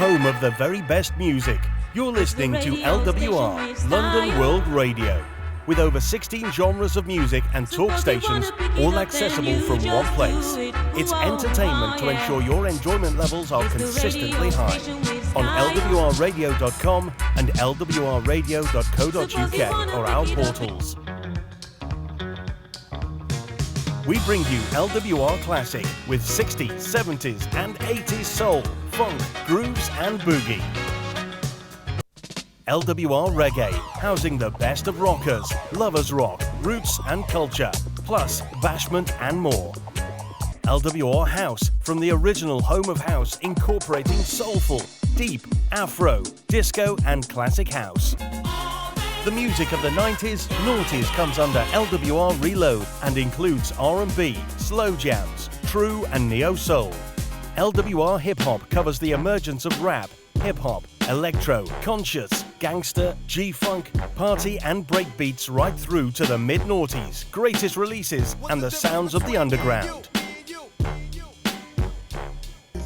home of the very best music. You're listening to LWR, London World Radio, with over 16 genres of music and talk stations, all accessible from one place. It's entertainment to ensure your enjoyment levels are consistently high. On LWRradio.com and LWRradio.co.uk or our portals. We bring you LWR Classic with 60s, 70s and 80s soul, funk, grooves and boogie. LWR Reggae, housing the best of rockers, lovers rock, roots and culture, plus bashment and more. LWR House, from the original home of house, incorporating soulful, deep, afro, disco and classic house. The music of the 90s, noughties comes under LWR Reload and includes R&B, slow jams, true and neo-soul. LWR Hip Hop covers the emergence of rap, hip hop, electro, conscious, gangster, G-funk, party and breakbeats right through to the mid-noughties, greatest releases and the sounds of the underground.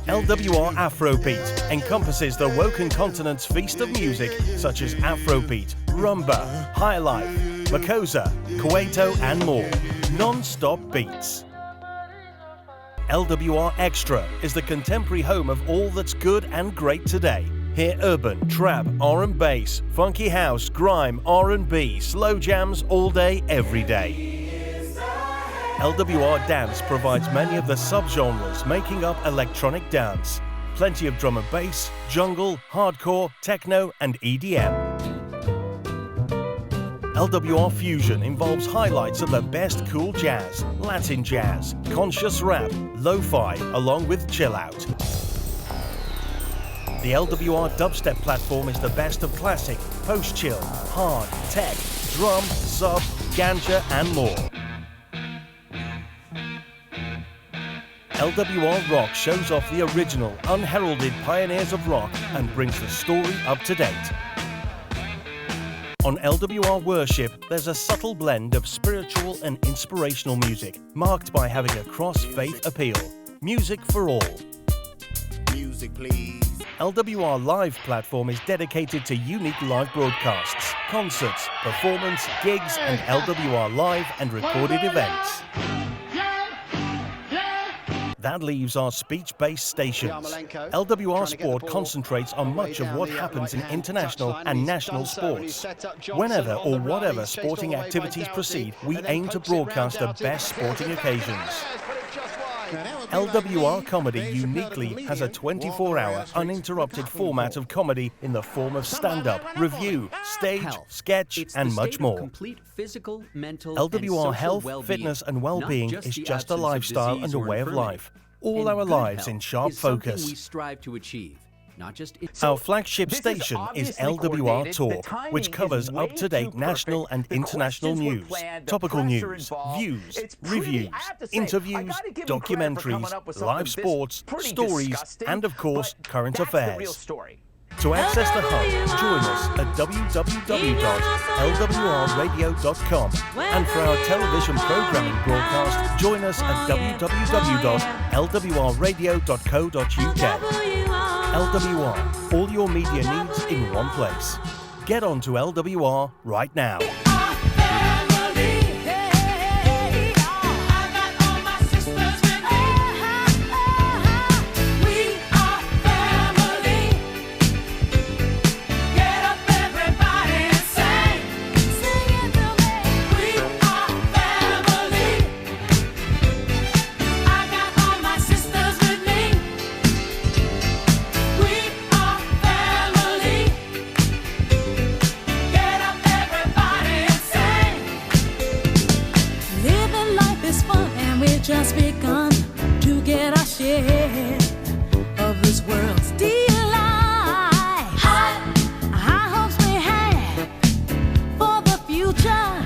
LWR Afrobeat encompasses the Woken Continent's feast of music such as Afrobeat, Rumba, High Life, Makosa, Kuwaito and more. Non-stop beats. LWR Extra is the contemporary home of all that's good and great today. Hear urban, trap, R&B, funky house, grime, R&B, slow jams all day, every day. LWR Dance provides many of the subgenres making up electronic dance. Plenty of drum and bass, jungle, hardcore, techno and EDM. LWR Fusion involves highlights of the best cool jazz, Latin jazz, conscious rap, lo-fi, along with chill out. The LWR Dubstep platform is the best of classic, post-chill, hard, tech, drum, sub, ganja and more. LWR Rock shows off the original, unheralded pioneers of rock and brings the story up to date. On LWR Worship, there's a subtle blend of spiritual and inspirational music, marked by having a cross-faith appeal. Music for all. Music, please. LWR Live platform is dedicated to unique live broadcasts, concerts, performance, gigs, and LWR live and recorded events. That leaves our speech-based stations. LWR Sport concentrates on much of what happens in international and national sports. Whenever or whatever sporting activities proceed, we aim to broadcast the best sporting occasions. LWR Comedy uniquely has a 24-hour uninterrupted format of comedy in the form of stand-up, review, stage, sketch, and much more. LWR Health, Fitness and Well-being is just a lifestyle and a way of life. All our lives in sharp focus. Our flagship station is LWR Talk, which covers up-to-date national and international news, topical news, views, reviews, interviews, documentaries, live sports, stories, and of course, current affairs. To access the hub, join us at www.lwrradio.com, and for our television programming broadcast, join us at www.lwrradio.co.uk. LWR, all your media needs in one place. Get on to LWR right now. Just begun to get our share of this world's delight. High hopes we have for the future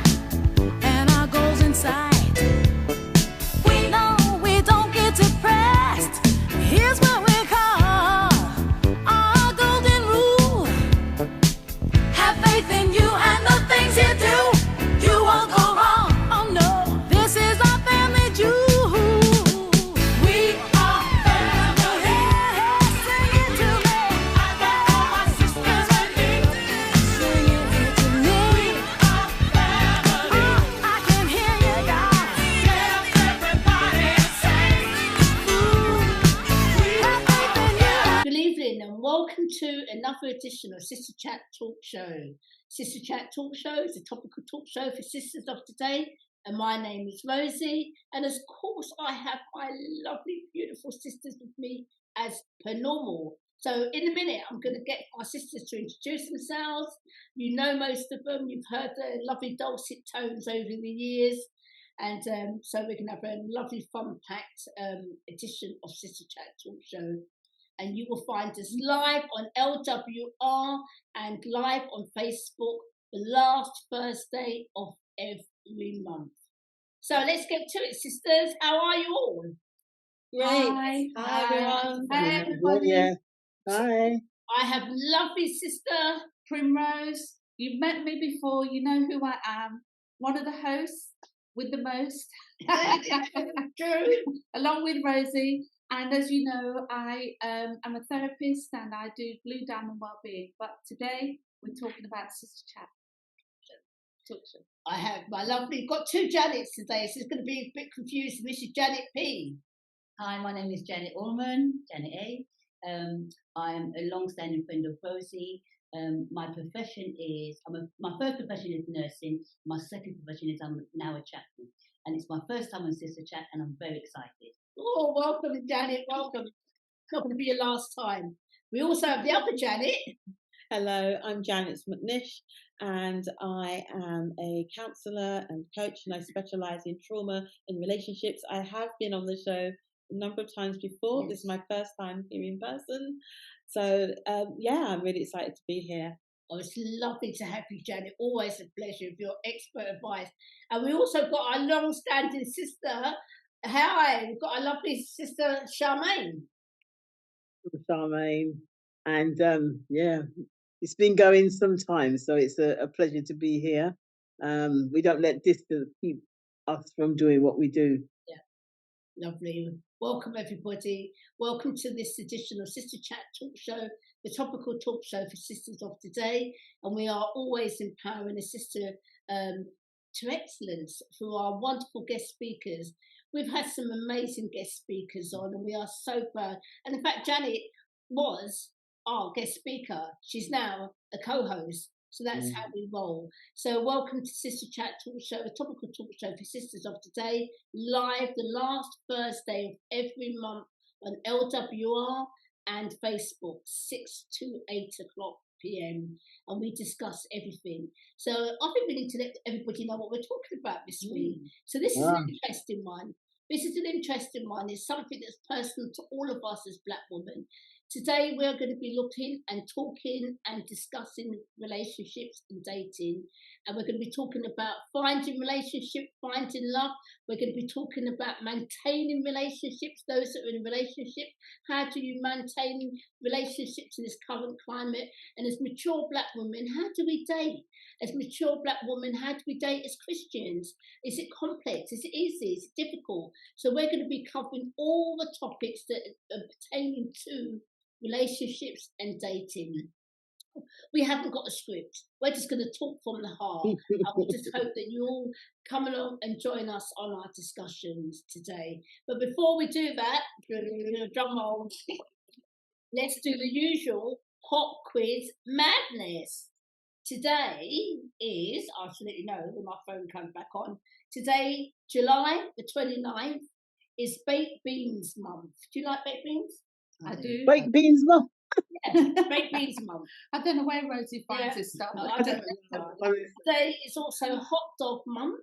and our goals in sight. We know we don't get depressed. Here's what we call our golden rule. Have faith in you and the things you do. You won't go wrong. Oh no, this is our family jewel. We are family. Sing it to to another edition of Sista Chat Talk Show. Sista Chat Talk Show is a topical talk show for sisters of today, and my name is Rosie, and of course I have my lovely, beautiful sisters with me as per normal. So in a minute, I'm going to get my sisters to introduce themselves. You know most of them. You've heard their lovely dulcet tones over the years. And so we're going to have a lovely, fun-packed edition of Sista Chat Talk Show. And you will find us live on LWR and live on Facebook the last Thursday of every month. So let's get to it, sisters. How are you all? Great. Hi everyone. Hi, everybody. Yeah. Hi. I have lovely sister Primrose. You've met me before. You know who I am. One of the hosts with the most. True. Along with Rosie. And as you know, I am a therapist and I do Blue Diamond Wellbeing. But today we're talking about Sista Chat. Talk show. I have my lovely, got two Janets today, so it's going to be a bit confusing. This is Janet P. Hi, my name is Janet Allman, Janet A. I am a long-standing friend of Rosie. My profession is, my first profession is nursing. My second profession is I'm now a chaplain. And it's my first time on Sista Chat and I'm very excited. Oh, welcome, Janet, welcome. It's not going to be your last time. We also have the other Janet. Hello, I'm Janet McNish and I am a counsellor and coach and I specialise in trauma and relationships. I have been on the show a number of times before. Yes. This is my first time here in person. So, I'm really excited to be here. Oh, it's lovely to have you, Janet. Always a pleasure with your expert advice. And we also got our long-standing sister. Hi, we've got our lovely sister, Charmaine. Charmaine. And, it's been going some time, so it's a pleasure to be here. We don't let distance keep us from doing what we do. Yeah, lovely. Welcome, everybody. Welcome to this edition of Sista Chat Talk Show, the topical talk show for sisters of today. And we are always empowering a sister to excellence through our wonderful guest speakers. We've had some amazing guest speakers on, and we are so proud. And in fact, Janet was our guest speaker. She's now a co-host. So that's how we roll. So welcome to Sista Chat Talk Show, a topical talk show for sisters of today, live the last Thursday of every month on LWR and Facebook, 6 to 8 o'clock p.m. And we discuss everything. So I think we need to let everybody know what we're talking about this week. So this is an interesting one. This is an interesting one. It's something that's personal to all of us as Black women. Today, we're going to be looking and talking and discussing relationships and dating. And we're going to be talking about finding relationship, finding love. We're going to be talking about maintaining relationships, those that are in a relationship. How do you maintain relationships in this current climate? And as mature Black women, how do we date? As mature Black women, how do we date as Christians? Is it complex? Is it easy? Is it difficult? So we're going to be covering all the topics that are pertaining to relationships and dating. We haven't got a script. We're just going to talk from the heart. And we just hope that you all come along and join us on our discussions today. But before we do that, drum roll, let's do the usual pop quiz madness. Today is, I should let you know when my phone comes back on, today, July the 29th, is Baked Beans Month. Do you like baked beans? I do. Baked beans, Mum. Yeah, baked beans month. I don't know where Rosie finds this stuff. No, I don't know. Today is also Hot Dog Month.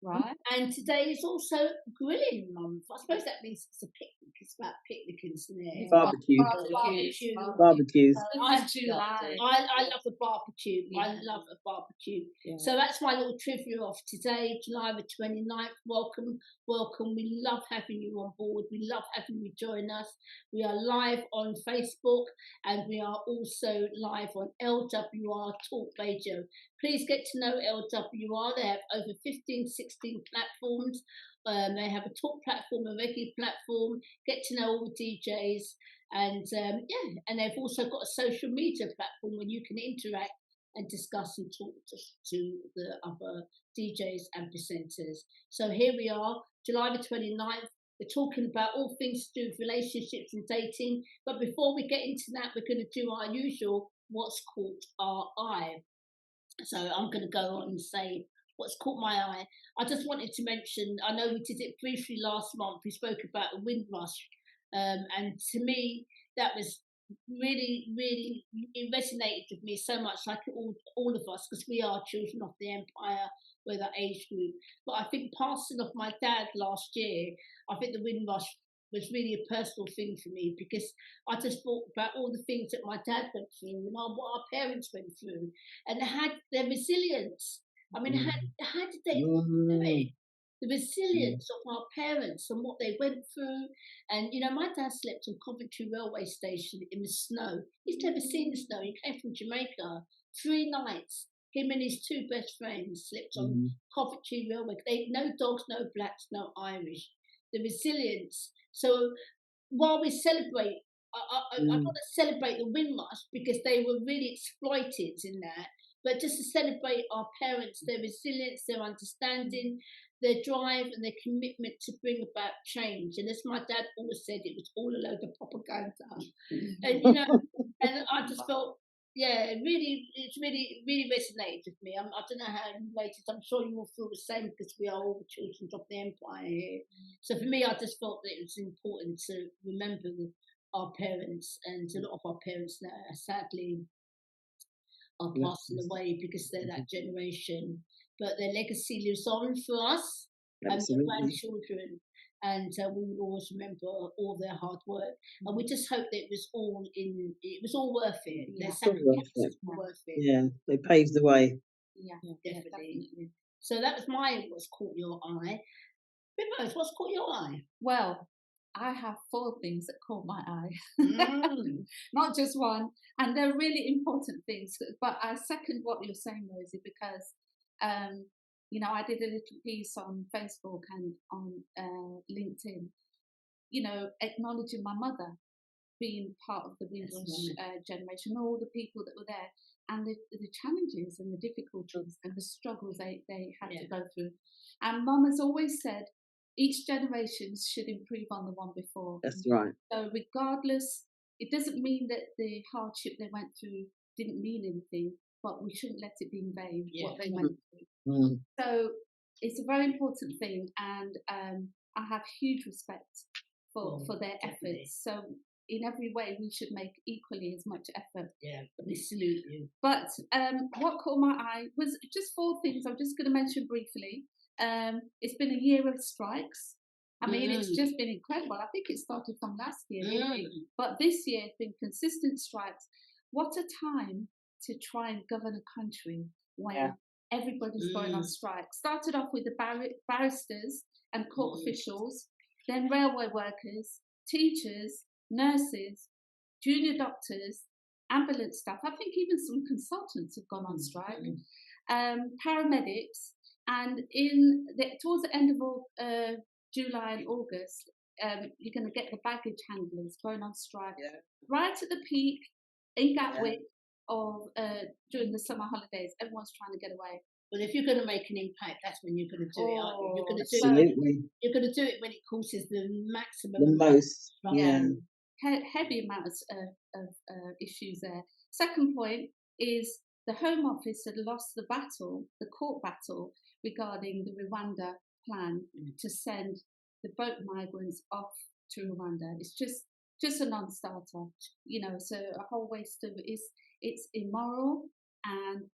Right. And today is also Grilling Month. I suppose that means it's a picnic. It's about picnicking, isn't it? Barbecue. Barbecues. I love a barbecue. Yeah. I love a barbecue. Yeah. So that's my little trivia of today, July the 29th. Welcome, welcome. We love having you on board. We love having you join us. We are live on Facebook and we are also live on LWR Talk Radio. Please get to know LWR. They have over 15, 16 platforms. They have a talk platform, a regular platform. Get to know all the DJs. And and they've also got a social media platform where you can interact and discuss and talk to the other DJs and presenters. So here we are, July the 29th. We're talking about all things to do with relationships and dating. But before we get into that, we're going to do our usual what's caught our eye. So I'm going to go on and say what's caught my eye. I just wanted to mention, I know we did it briefly last month. We spoke about a wind rush. And to me, that was really, really, it resonated with me so much, like all of us, because we are children of the empire, we're that age group. But I think passing of my dad last year, I think the wind rush was really a personal thing for me, because I just thought about all the things that my dad went through and what our parents went through, and they had their resilience. I mean, how did they do it? The resilience of our parents and what they went through. And, you know, my dad slept on Coventry railway station in the snow. He's never seen the snow. He came from Jamaica. 3 nights. Him and his 2 best friends slept on Coventry railway. No dogs, no blacks, no Irish. The resilience. So while we celebrate, I want to celebrate the Windrush because they were really exploited in that. But just to celebrate our parents, their resilience, their understanding, their drive and their commitment to bring about change. And as my dad always said, it was all a load of propaganda. And, you know, and I just felt, it's really resonated with me. I don't know how it related. I'm sure you will feel the same because we are all the children of the empire here. So for me, I just felt that it was important to remember our parents, and a lot of our parents now sadly are passing away because they're that generation. But their legacy lives on for us and their grandchildren. And we will always remember all their hard work. And we just hope that it was all worth it. Their sacrifices were worth it. Yeah, they paved the way. Yeah, definitely. So that was what's caught your eye. Rose, what's caught your eye? Well, I have 4 things that caught my eye. Not just one. And they're really important things. But I second what you're saying, Rosie, because you know, I did a little piece on Facebook and on LinkedIn, you know, acknowledging my mother being part of the Windrush generation, all the people that were there, and the challenges and the difficulties and the struggles they had to go through. And Mum has always said, each generation should improve on the one before. That's right. So regardless, it doesn't mean that the hardship they went through didn't mean anything, but we shouldn't let it be in vain what they went through. So it's a very important thing, and I have huge respect for their efforts. So in every way, we should make equally as much effort. Yeah, we salute you. But what caught my eye was just 4 things I'm just going to mention briefly. It's been a year of strikes. I mean, it's just been incredible. I think it started from last year, really. But this year, it's been consistent strikes. What a time to try and govern a country when everybody's going on strike. Started off with the barristers and court officials, then railway workers, teachers, nurses, junior doctors, ambulance staff. I think even some consultants have gone on strike. Paramedics, and towards the end of July and August, you're going to get the baggage handlers going on strike. Right at the peak in Gatwick of during the summer holidays, everyone's trying to get away. Well, if you're going to make an impact, that's when you're going to do it, aren't you? You're going to you're going to do it when it causes the maximum. The most. Heavy amounts of issues there. Second point is the Home Office had lost the court battle regarding the Rwanda plan to send the boat migrants off to Rwanda. It's just a non-starter, you know. So a whole waste of it's immoral and,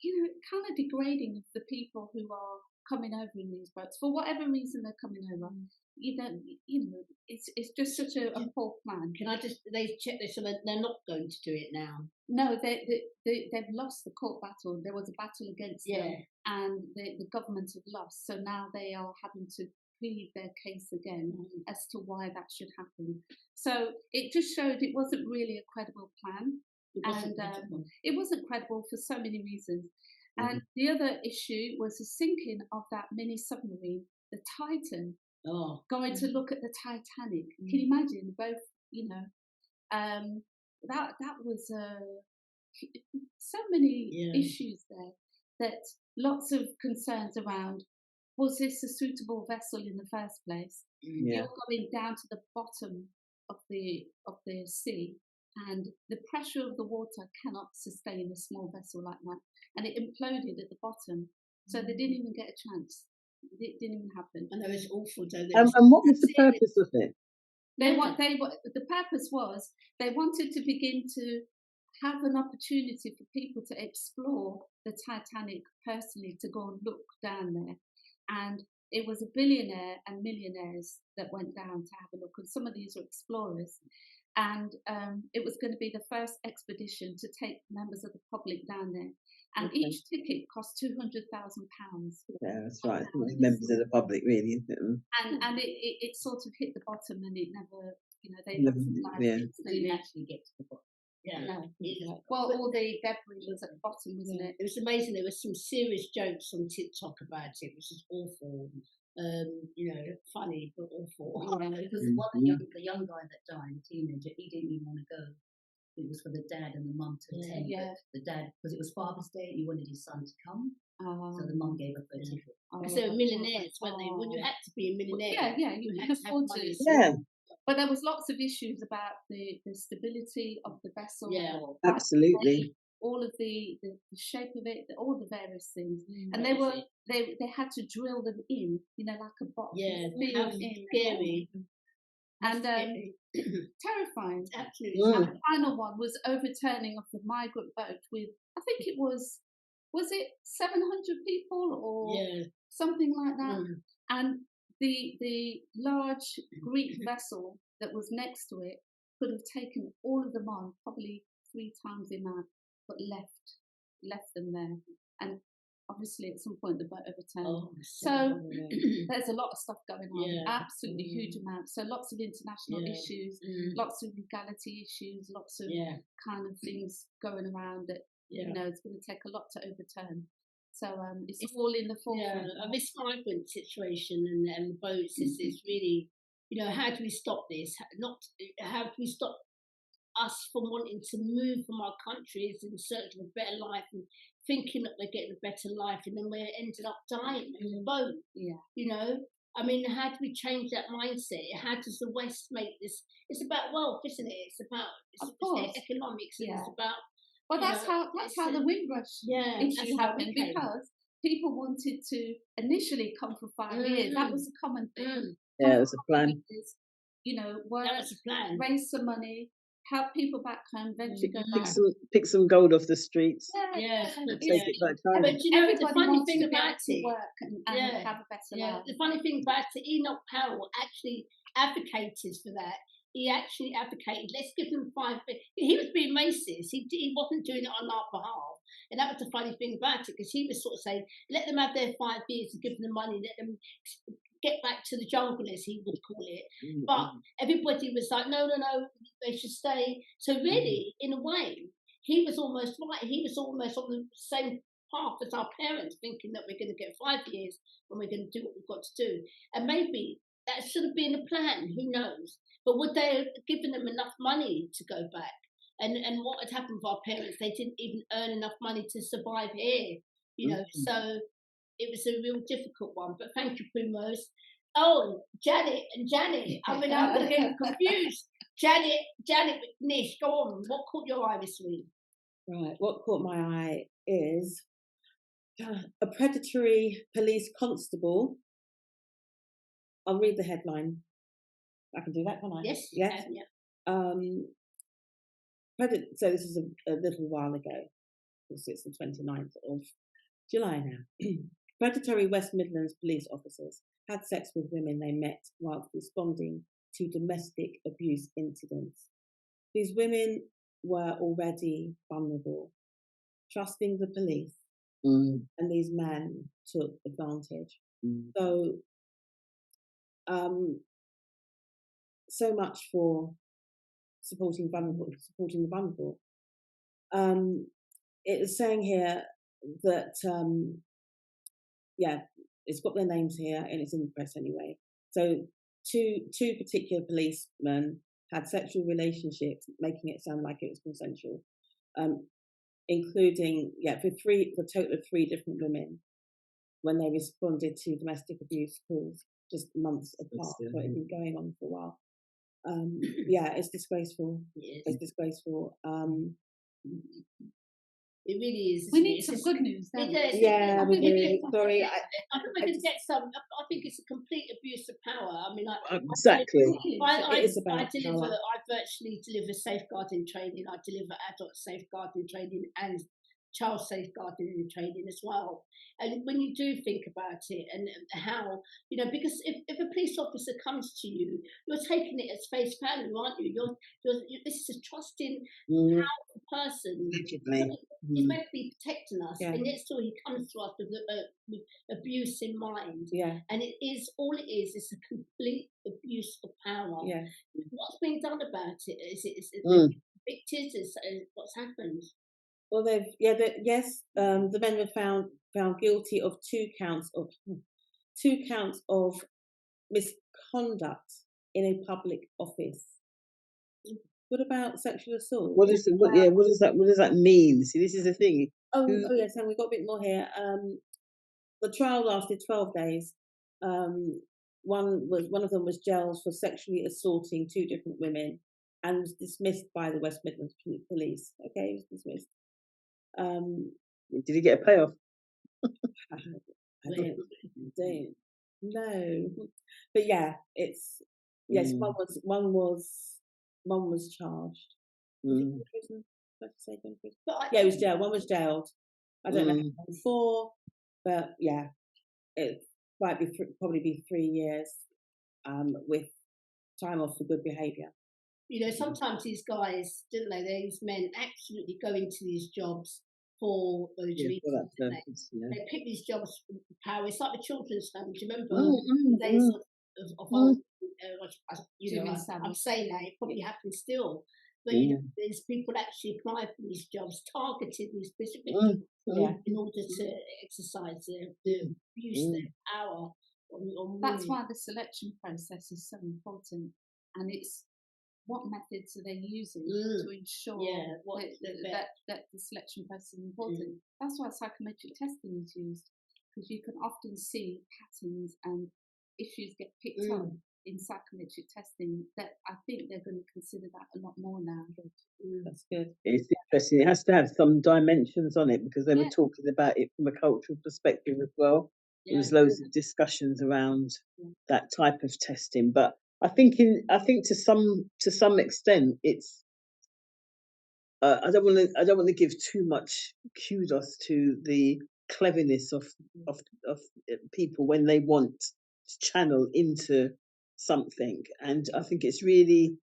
you know, kind of degrading of the people who are coming over in these boats for whatever reason they're coming over. You know, it's just such a poor plan. Can I just check this? So they're not going to do it now. No, they've lost the court battle. There was a battle against them, and the government have lost. So now they are having to plead their case again as to why that should happen. So it just showed it wasn't really a credible plan, it wasn't credible for so many reasons. And the other issue was the sinking of that mini submarine, the Titan. Going to look at the Titanic. Can you imagine? Both, you know, that was so many issues there. That lots of concerns around was this a suitable vessel in the first place? Yeah. You're going down to the bottom of the sea, and the pressure of the water cannot sustain a small vessel like that, and it imploded at the bottom. So they didn't even get a chance. It didn't even happen. I know it's awful, though. And what was the purpose of it? The purpose was they wanted to begin to have an opportunity for people to explore the Titanic personally, to go and look down there. And it was a billionaire and millionaires that went down to have a look. And some of these were explorers. And it was going to be the first expedition to take members of the public down there. And each ticket cost £200,000. Yeah, that's right. Members of the public, really, isn't it? And it sort of hit the bottom, and it never, they didn't actually get to the bottom. Yeah. No. Well, all the debris was at the bottom, wasn't it? It was amazing. There were some serious jokes on TikTok about it, which is awful. Funny but awful. Because the young guy that died, the teenager, he didn't even want to go. It was for the dad and the mum to attend. Yeah. The dad, because it was Father's Day, and he wanted his son to come. So the mum gave up her ticket. Because they were millionaires, weren't they? When you had to be a millionaire. Yeah, you had to afford to. Yeah. But there was lots of issues about the stability of the vessel. Yeah, absolutely. All of the shape of it, all the various things, and they had to drill them in, like a box. Yeah, scary. And terrifying. Absolutely. And the final one was overturning of the migrant boat with, I think it was it 700 people or something like that? And the large Greek vessel that was next to it could have taken all of them on, probably 3 times the amount, but left them there. And obviously at some point the boat overturned. So there's a lot of stuff going on, absolutely huge amounts. So lots of international issues, lots of legality issues, lots of kind of things going around that it's going to take a lot to overturn. So it's all in the forefront. Yeah, this migrant situation and the boats is really, how do we stop this? How do we stop us from wanting to move from our countries in search of a better life and thinking that we're getting a better life, and then we're ended up dying in the boat? Yeah. I mean, how do we change that mindset? How does the West make this? It's about wealth, isn't it? It's about economics, and it's about. Well, that's how the Windrush issue happened, because people wanted to initially come for 5 years. That was a common thing. Yeah, it was a plan. That was a plan. Raise some money, help people back home, eventually go back. Pick some gold off the streets. Yeah. Take it back home. But the funny thing about it, work and have a better life. The funny thing about it, Enoch Powell actually advocated for that. He actually advocated, let's give them 5 years. He was being racist. He wasn't doing it on our behalf. And that was the funny thing about it, because he was sort of saying, let them have their 5 years and give them the money, let them get back to the jungle, as he would call it. But everybody was like, no, they should stay. So really, in a way, he was almost right. He was almost on the same path as our parents, thinking that we're going to get 5 years and we're going to do what we've got to do. And maybe that should have been a plan, who knows? But would they have given them enough money to go back? And what had happened with our parents? They didn't even earn enough money to survive here, So it was a real difficult one. But thank you, Primrose. Oh, Janet. I mean, I'm going to get confused. Janet McNish, go on. What caught your eye this week? Right, what caught my eye is a predatory police constable. I'll read the headline. I can do that, can't I? Yes. Yeah. So this is a little while ago. It's the 29th of July now. Predatory West Midlands police officers had sex with women they met whilst responding to domestic abuse incidents. These women were already vulnerable, trusting the police, and these men took advantage. So much for supporting the vulnerable. It is saying here that it's got their names here and it's in the press anyway. So two particular policemen had sexual relationships, making it sound like it was consensual, including for a total of 3 different women. when they responded to domestic abuse calls just months apart. So it had been going on for a while. Yeah, it's disgraceful. It's disgraceful. It really is. We need some good news. Don't we? Yeah, we do. Sorry. I think we could get some. I think it's a complete abuse of power. I mean, Exactly. It is about I power. virtually deliver safeguarding training. I deliver adult safeguarding training and child safeguarding training as well. And when you do think about it and how, because if a police officer comes to you, you're taking it as face value, aren't you? This is a trusting, powerful person. He's meant to be protecting us, and yet still he comes to us with abuse in mind. Yeah. And all it is a complete abuse of power. Yeah. What's being done about it? Is it convicted? Is what's happened? Well, the men were found guilty of two counts of misconduct in a public office. What about sexual assault? What does that mean? See, this is the thing. Yes, and we've got a bit more here. The trial lasted 12 days. One of them was jailed for sexually assaulting two different women and was dismissed by the West Midlands Police. Okay, he was dismissed. Did he get a payoff? I don't know. But yeah, it's one was charged. Mm. Yeah, he was jailed. One was jailed. I don't know how long for, but yeah, it might be probably be 3 years with time off for good behaviour. Sometimes these guys, these men absolutely go into these jobs for those reasons. They pick these jobs for power. It's like the children's home. Do you remember the days of old? I'm saying that it probably happens still. But there's people actually apply for these jobs, targeted these specific jobs in order to exercise the abuse their power on That's why the selection process is so important, and it's what methods are they using to ensure that the selection process is important. That's why psychometric testing is used, because you can often see patterns and issues get picked up in psychometric testing. That I think they're going to consider that a lot more now. That's good. It's interesting. It has to have some dimensions on it, because they were talking about it from a cultural perspective as well. There was loads of discussions around that type of testing, but I think to some extent it's. I don't want to give too much kudos to the cleverness of people when they want to channel into something, and I think it's really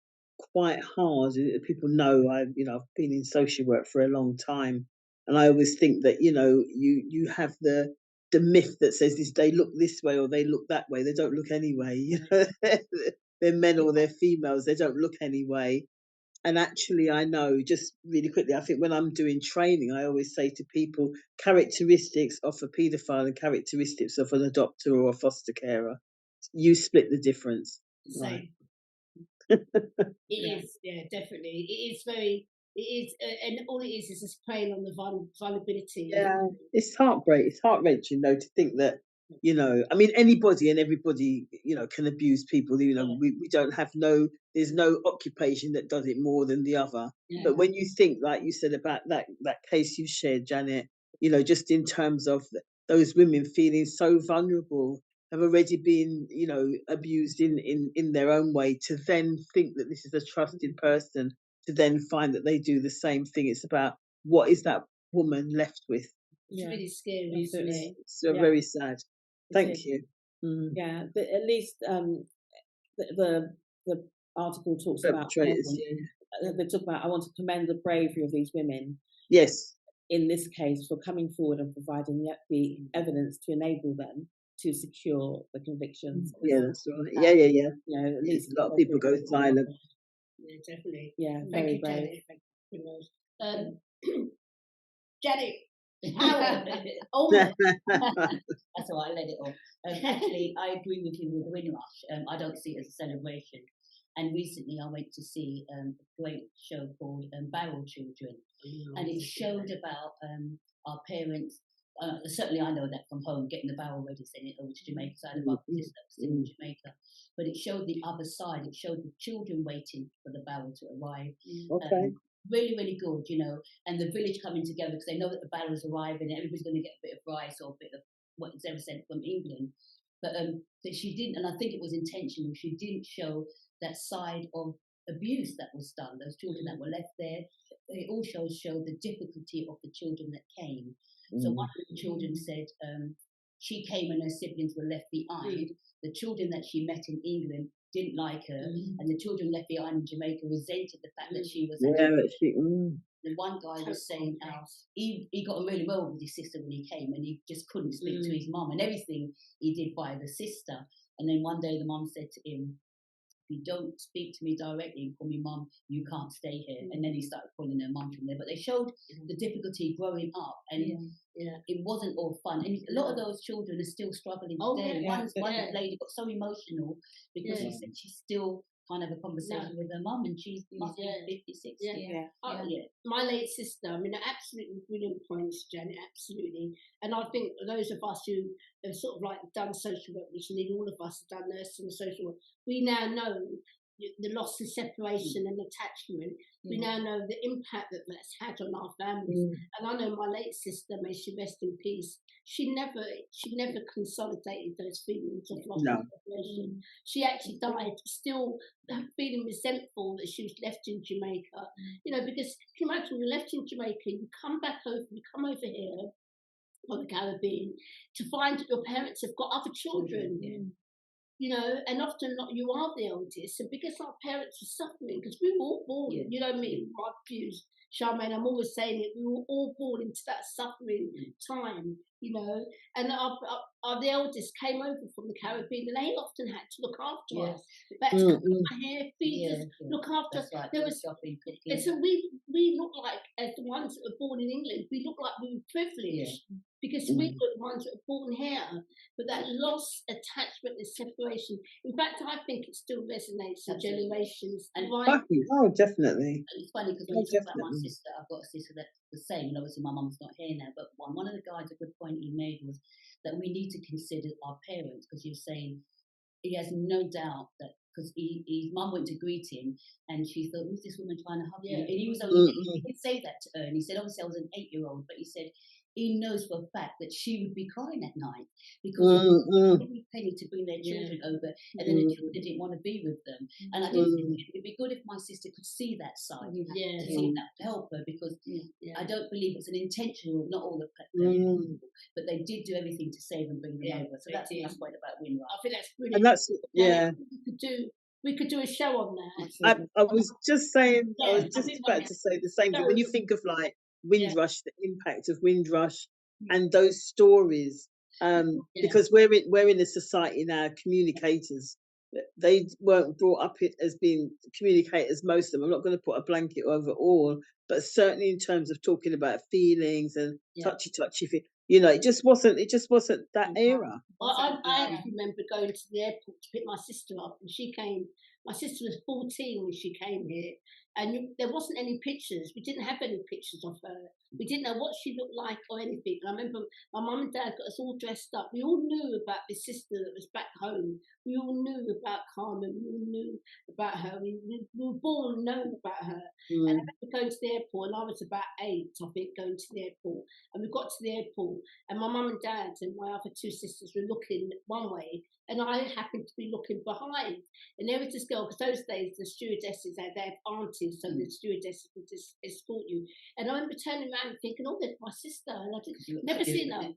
quite hard. People know I've been in social work for a long time, and I always think that you have the myth that says they look this way or they look that way. They don't look anyway. They're men or they're females. They don't look anyway. And actually, I know, just really quickly, I think when I'm doing training, I always say to people, characteristics of a paedophile and characteristics of an adopter or a foster carer. You split the difference. Right. It is, definitely. It is, and all it is just playing on the vulnerability. Yeah, it's heart-wrenching, though, to think that, I mean, anybody and everybody, can abuse people. We don't have there's no occupation that does it more than the other. Yeah. But when you think, like you said about that case you shared, Janet, just in terms of those women feeling so vulnerable, have already been, abused in their own way, to then think that this is a trusted person, to then find that they do the same thing. It's about what is that woman left with. It's really scary, isn't it? It's very sad. Thank you. Yeah, but at least the article talks about. They talk about. I want to commend the bravery of these women. Yes. In this case, for coming forward and providing the evidence to enable them to secure the convictions. Yeah, that's right. Yeah. At least a lot of people go silent. Yeah, definitely. Yeah, Thank you, brave. Janet. Thank you, Janet. Allman. That's all right, I let it off. Actually, I agree with you with the Windrush. I don't see it as a celebration. And recently I went to see a great show called Barrel Children. And it showed about our parents certainly I know that from home, getting the barrel ready, sending it over to Jamaica. So I had a brother and sister still in Jamaica. But it showed the other side. It showed the children waiting for the barrel to arrive. Okay. Really, really good, you know. And the village coming together because they know that the barrel's arriving and everybody's going to get a bit of rice or a bit of what's ever sent from England. But she didn't, and I think it was intentional, she didn't show that side of abuse that was done. Those children that were left there, it also showed the difficulty of the children that came. So one of the children said she came and her siblings were left behind. The children that she met in England didn't like her, and the children left behind in Jamaica resented the fact that she was. The one guy was saying how he got on really well with his sister when he came, and he just couldn't speak to his mum, and everything he did by the sister. And then one day the mum said to him, "If you don't speak to me directly and call me mum, you can't stay here." And then he started calling her mum from there. But they showed the difficulty growing up, and it wasn't all fun. And a lot of those children are still struggling today. One lady got so emotional because she said she's still can't have a conversation with her mum, and she's 56. My late sister, I mean, absolutely brilliant points, Janet, absolutely. And I think those of us who have sort of like done social work, which nearly all of us have done nursing and social work, we now know the loss and separation and attachment. We now know the impact that that's had on our families. And I know my late sister, may she rest in peace, she never consolidated those feelings of loss and separation. She actually died still feeling resentful that she was left in Jamaica. You know, because can you imagine, you're left in Jamaica, you come back over, you come over here from the Caribbean to find that your parents have got other children. You know, and often not you are the eldest, and because our parents were suffering, because we were all born, you know me, my views, Charmaine, I'm always saying it, we were all born into that suffering time, you know, and the eldest came over from the Caribbean, and they often had to look after us. They had to cut my hair, feed us, look after us. Right. There was shopping, cooking. And so we look like, as the ones that were born in England, we look like we were privileged. Because we were the ones that were born here, but that loss, attachment, and separation. In fact, I think it still resonates in generations. And definitely. It's funny because when you talk about my sister, I've got a sister that's the same, and obviously my mum's not here now. But one of the guys, a good point he made was that we need to consider our parents, because he was saying he has no doubt that because his mum went to greet him, and she thought, "Who's this woman trying to hug me?" And he was only he did say that to her, and he said, "Obviously, I was an 8-year-old," but he said he knows for a fact that she would be crying at night because every penny to bring their children over, and then the children didn't want to be with them. And I do think it'd be good if my sister could see that side, to see that, to help her, because I don't believe it's an intentional, not all the people, but they did do everything to save and bring them over. So that's my point about Windrush. I think that's brilliant. And that's, we could do a show on that. I was just saying, I was just about to say the same thing. When you think of like Windrush, the impact of Windrush and those stories, because we're in a society now, communicators, they weren't brought up as being communicators, most of them. I'm not going to put a blanket over all, but certainly in terms of talking about feelings and touchy, you know, it just wasn't that era. I actually remember going to the airport to pick my sister up, and my sister was 14 when she came here, and there wasn't any pictures. We didn't have any pictures of her. We didn't know what she looked like or anything. And I remember my mum and dad got us all dressed up. We all knew about this sister that was back home. We all knew about Carmen. We all knew about her. We were born knowing about her. And I remember going to the airport, and I was about 8, I think, going to the airport. And we got to the airport, and my mum and dad and my other 2 sisters were looking one way, and I happened to be looking behind. And there was this girl, because those days the stewardesses had their aunties, so the stewardesses would just escort you. And I remember turning around and thinking, oh, there's my sister. And I didn't never seen her.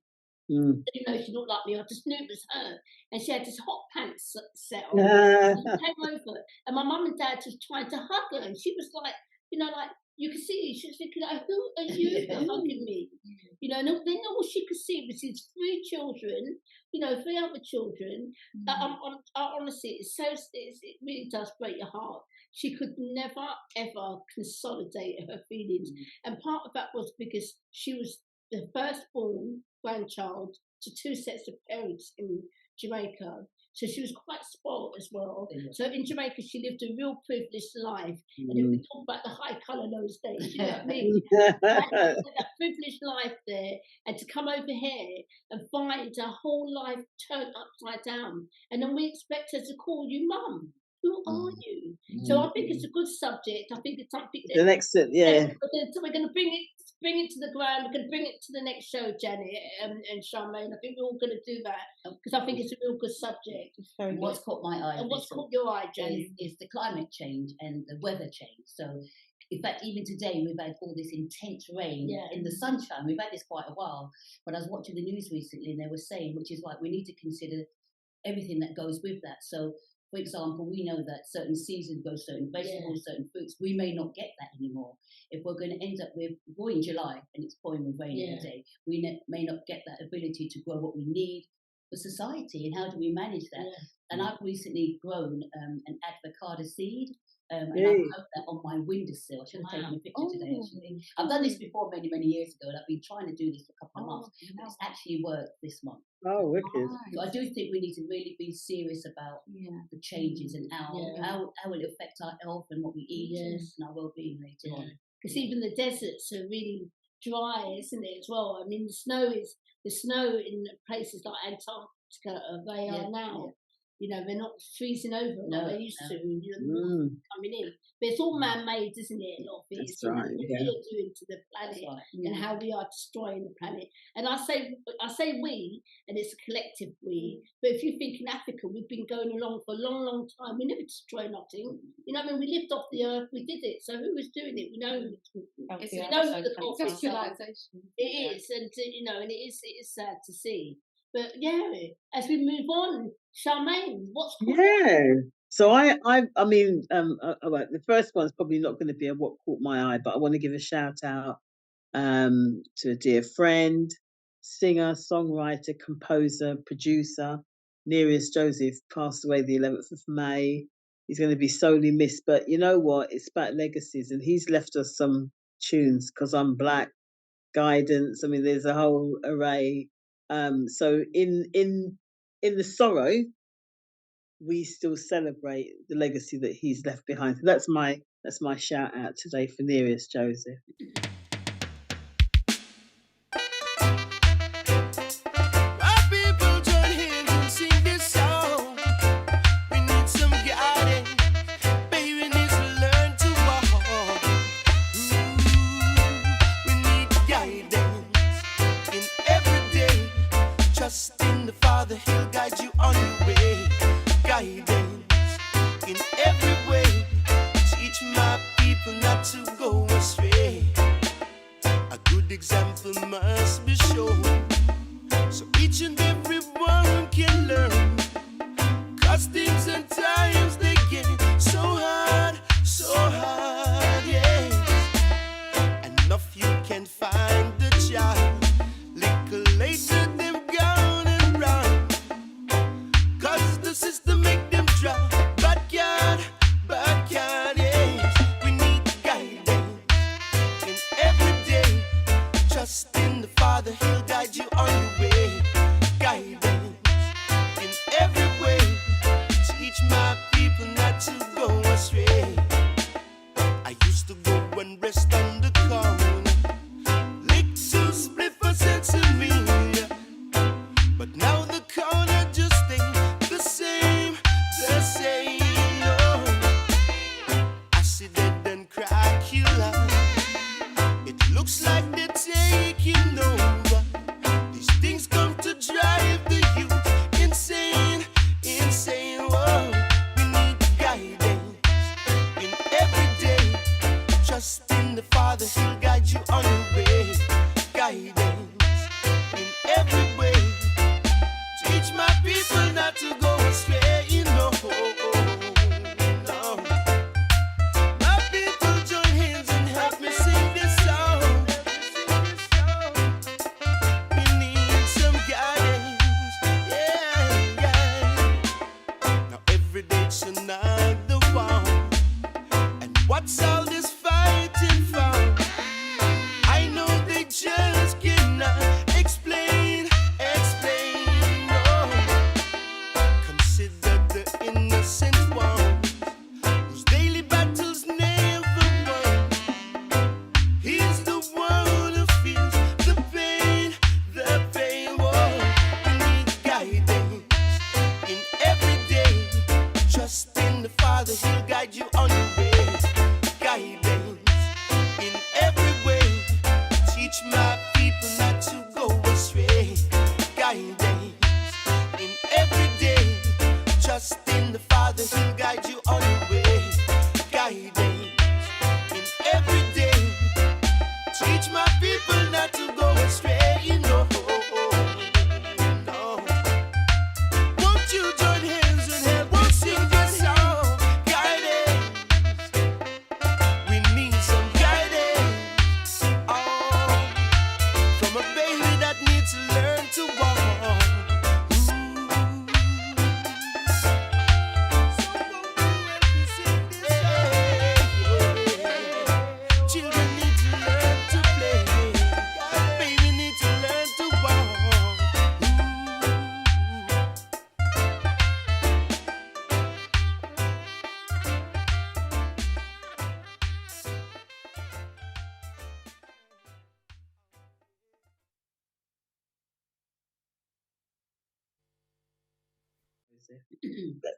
I didn't know she looked like me. I just knew it was her. And she had this hot pants set on. And she came over, and my mum and dad was trying to hug her. And she was like, you know, like, you could see, she was thinking, like, who are you hugging me? You know, and then all she could see was these 3 children, you know, 3 other children. Honestly, it really does break your heart. She could never, ever consolidate her feelings. And part of that was because she was the firstborn grandchild to 2 sets of parents in Jamaica. So she was quite spoiled as well. So in Jamaica, she lived a real privileged life. And then we talk about the high colour those days, you know what I mean? That privileged life there, and to come over here and find her whole life turned upside down. And then we expect her to call you mum. Who are you? So I think it's a good subject. I think it's something that The next, so we're going to bring it to the ground. We're going to bring it to the next show, Janet and Charmaine. I think we're all going to do that because I think it's a real good subject. What's caught my eye? And what's caught your eye, Janet? Is the climate change and the weather change. So, in fact, even today we've had all this intense rain in the sunshine. We've had this quite a while. But I was watching the news recently, and they were saying, which is like we need to consider everything that goes with that. So, for example, we know that certain seasons grow certain vegetables, certain fruits. We may not get that anymore. If we're going to end up with, we're in July and it's pouring with rain every day, we may not get that ability to grow what we need for society. And how do we manage that? And I've recently grown an avocado seed. And I put that on my windowsill. I should have taken a picture today, actually. I've done this before many, many years ago, and I've been trying to do this for a couple of months. But it's actually worked this month. Oh, wicked. So I do think we need to really be serious about the changes and how it affects our health and what we eat and our well-being later on. Because even the deserts are really dry, isn't it, as well? I mean, the snow in places like Antarctica, they are now. You know, they're not freezing over like they used to, coming in. But it's all man-made, isn't it, a lot of it? That's right, what we are doing to the planet and how we are destroying the planet. And I say we, and it's a collective we. But if you think in Africa, we've been going along for a long, long time. We never destroyed nothing. You know, I mean, we lived off the earth, we did it. So who was doing it? We know the industrialization. It is, and you know, and it is sad to see. But as we move on, Charmaine, what's So I mean, the first one's probably not going to be a what caught my eye, but I want to give a shout out to a dear friend, singer, songwriter, composer, producer, Nereus Joseph, passed away the 11th of May. He's going to be sorely missed, but you know what? It's about legacies, and he's left us some tunes, 'Cause I'm Black, Guidance. I mean, there's a whole array. So in the sorrow, we still celebrate the legacy that he's left behind. So that's my shout out today for Nereus Joseph. But now the corner just ain't the same. Father, He'll guide you on your way. Guidance in every way. Teach my people not to go astray. Guidance in every day. Trust in the Father, He'll guide you on your way. Guidance in every day. Teach my people not to go astray. No, no. Won't you join hands and help us sing this song? Guidance. We need some guidance. Oh, from a baby that needs to learn to walk. Children need to learn to play. Baby need to learn to walk.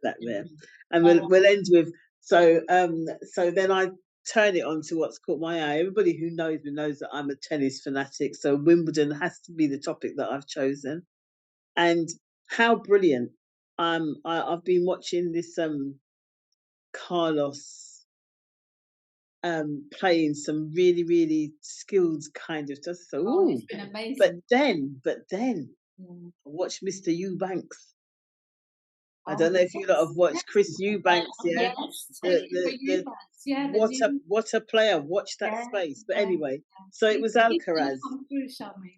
That there, and we'll end with so then I turn it on to what's caught my eye. Everybody who knows me knows that I'm a tennis fanatic, so Wimbledon has to be the topic that I've chosen. And how brilliant! I've been watching this Carlos playing some really, really skilled kind of stuff. So It's been amazing. but then watch Mr. Eubanks. I don't know if you lot have watched Chris Eubanks, yeah. What a player! Watch that space. But anyway, so it was Alcaraz.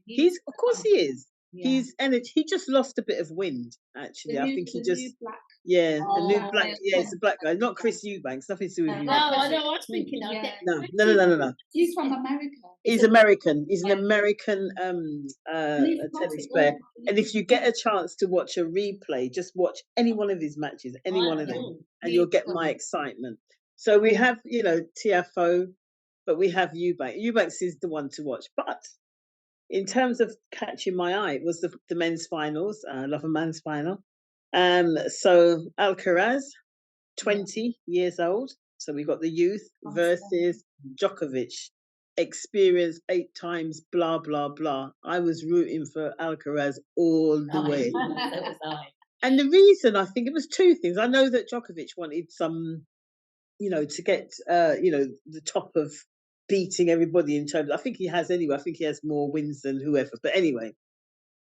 He's of course he is. He's energy. He just lost a bit of wind. Actually, I think he just the new black. Yeah, it's a black guy, not Chris Eubanks. Nothing to do with No, Eubanks. I know. I was thinking of that. No. He's from America. He's American. He's an American tennis player. And if you get a chance to watch a replay, just watch any one of his matches, any one of them, and you'll get my excitement. So we have, Tiafoe, but we have Eubanks. Eubanks is the one to watch. But in terms of catching my eye, it was the men's finals. I love a man's final. So Alcaraz, 20 years old. So we got the youth versus Djokovic. Experienced 8 times, blah, blah, blah. I was rooting for Alcaraz all the way. So was I. And the reason, I think it was 2 things. I know that Djokovic wanted some, to get, the top of beating everybody in terms. I think he has anyway. I think he has more wins than whoever. But anyway,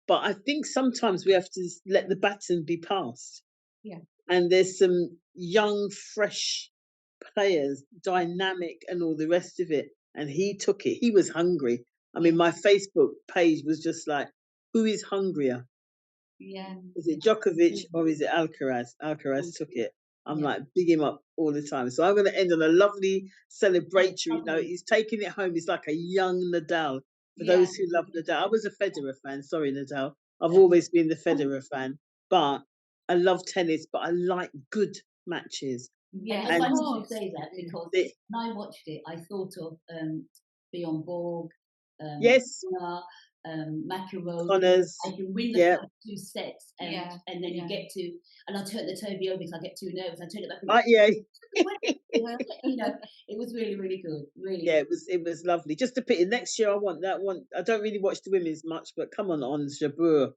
I think sometimes we have to let the baton be passed. Yeah. And there's some young, fresh players, dynamic and all the rest of it. And he took it. He was hungry. I mean, my Facebook page was just like, who is hungrier? Yeah. Is it Djokovic or is it Alcaraz? Alcaraz took it. I'm like, big him up all the time. So I'm going to end on a lovely celebratory note. He's taking it home. He's like a young Nadal. For those who love Nadal. I was a Federer fan. Sorry, Nadal. I've always been the Federer fan. But I love tennis, but I like good matches. Yeah, I wanted to say that because when I watched it, I thought of Bjorn Borg, yes, McEnroe. Connors. I can win the first 2 sets, and then you get to, and I turn the TV over because I get too nervous. I turn it back. It was really, really good. Really. Yeah, it was lovely. Just a pity. Next year, I want that one. I don't really watch the women's much, but come on Jabeur.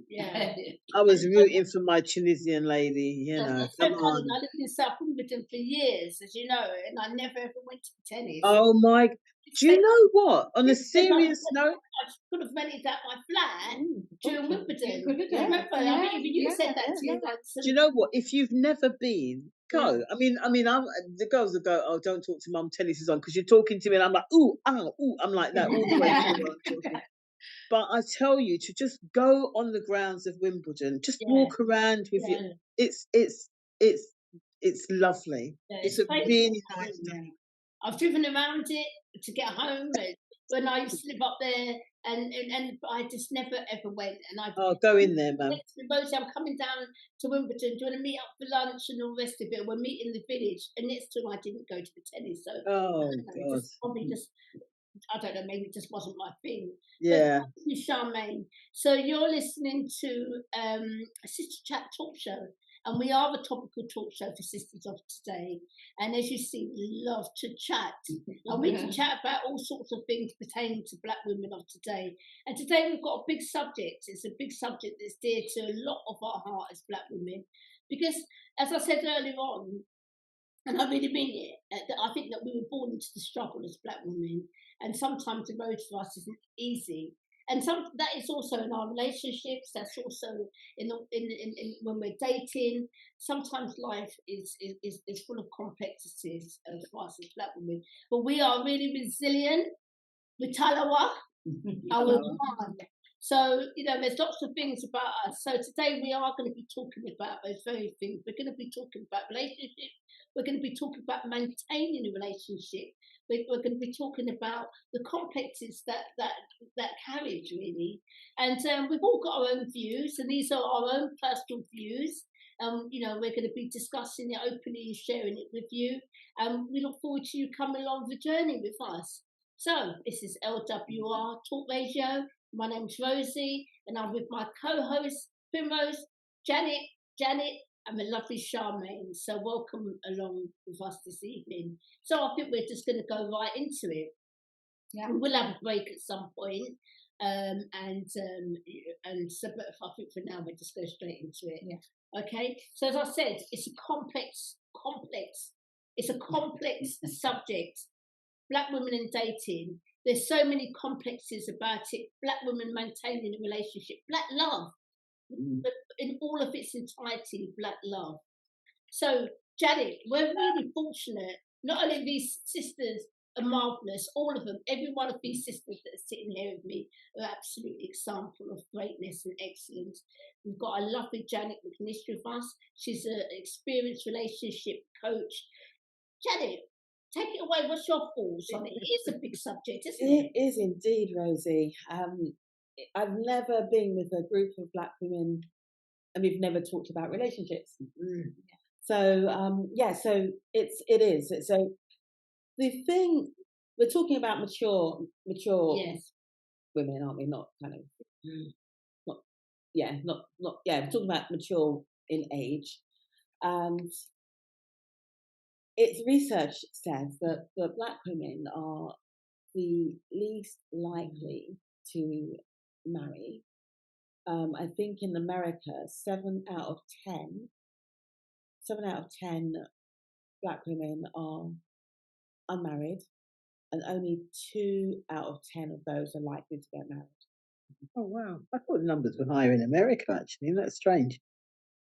Yeah. I was rooting for my Tunisian lady, come on. I lived in South Wimbledon for years, as you know, and I never ever went to tennis. Oh my! Do you know what? On a serious note, I could have rented out my flat during Wimbledon. Remember, I mean, you said that to me once. Do you know what? If you've never been, go. I mean, the girls will go, "Oh, don't talk to mum. Tennis is on," because you're talking to me, and I'm like, "Ooh, ooh," I'm like that all the way through. But I tell you to just go on the grounds of Wimbledon, just walk around with you. It's lovely. It's a really nice day. I've driven around it to get home when I used to live up there, and I just never ever went. And go in there, man. Rosie, I'm coming down to Wimbledon. Do you want to meet up for lunch and all the rest of it? We're meeting in the village, and next time I didn't go to the tennis, so God. Probably just. I don't know, maybe it just wasn't my thing. Yeah. But, Charmaine, so you're listening to Sista Chat Talk Show, And we are a topical talk show for Sisters of Today. And as you see, we love to chat. And we can chat about all sorts of things pertaining to Black women of today. And today we've got a big subject. It's a big subject that's dear to a lot of our heart as Black women. Because, as I said earlier on, and I really mean it, I think that we were born into the struggle as Black women, and sometimes the road for us isn't easy. And that is also in our relationships. That's also in when we're dating. Sometimes life is full of complexities for us as Black women, but we are really resilient. We talawa, and we're one. So, there's lots of things about us. So today we are going to be talking about those very things. We're going to be talking about relationships. We're going to be talking about maintaining a relationship. We're going to be talking about the complexes that carries, really. And we've all got our own views, and these are our own personal views. We're going to be discussing it openly and sharing it with you. We look forward to you coming along the journey with us. So this is LWR Talk Radio. My name's Rosie, and I'm with my co-host, Primrose, Janet, and the lovely Charmaine. So welcome along with us this evening. So I think we're just going to go right into it. Yeah. And we'll have a break at some point. But I think for now we'll just go straight into it. Yeah. Okay. So as I said, it's a complex. It's a complex subject. Black women and dating. There's so many complexes about it. Black women maintaining a relationship. Black love. But in all of its entirety, Black love. So, Janet, we're really fortunate. Not only these sisters are marvellous, all of them, every one of these sisters that are sitting here with me are absolute example of greatness and excellence. We've got a lovely Janet McNish with us. She's an experienced relationship coach. Janet, take it away. What's your thoughts on it? It is a big subject, isn't it? It is indeed, Rosie. I've never been with a group of Black women, and we've never talked about relationships. Mm. So so it is. So the thing we're talking about mature yes. women, aren't we? Not kind of we're talking about mature in age, and its research says that the Black women are the least likely to marry. I think in America, 7 out of 10 Black women are unmarried, and only 2 out of 10 of those are likely to get married. Oh wow! I thought the numbers were higher in America. Actually, that's strange.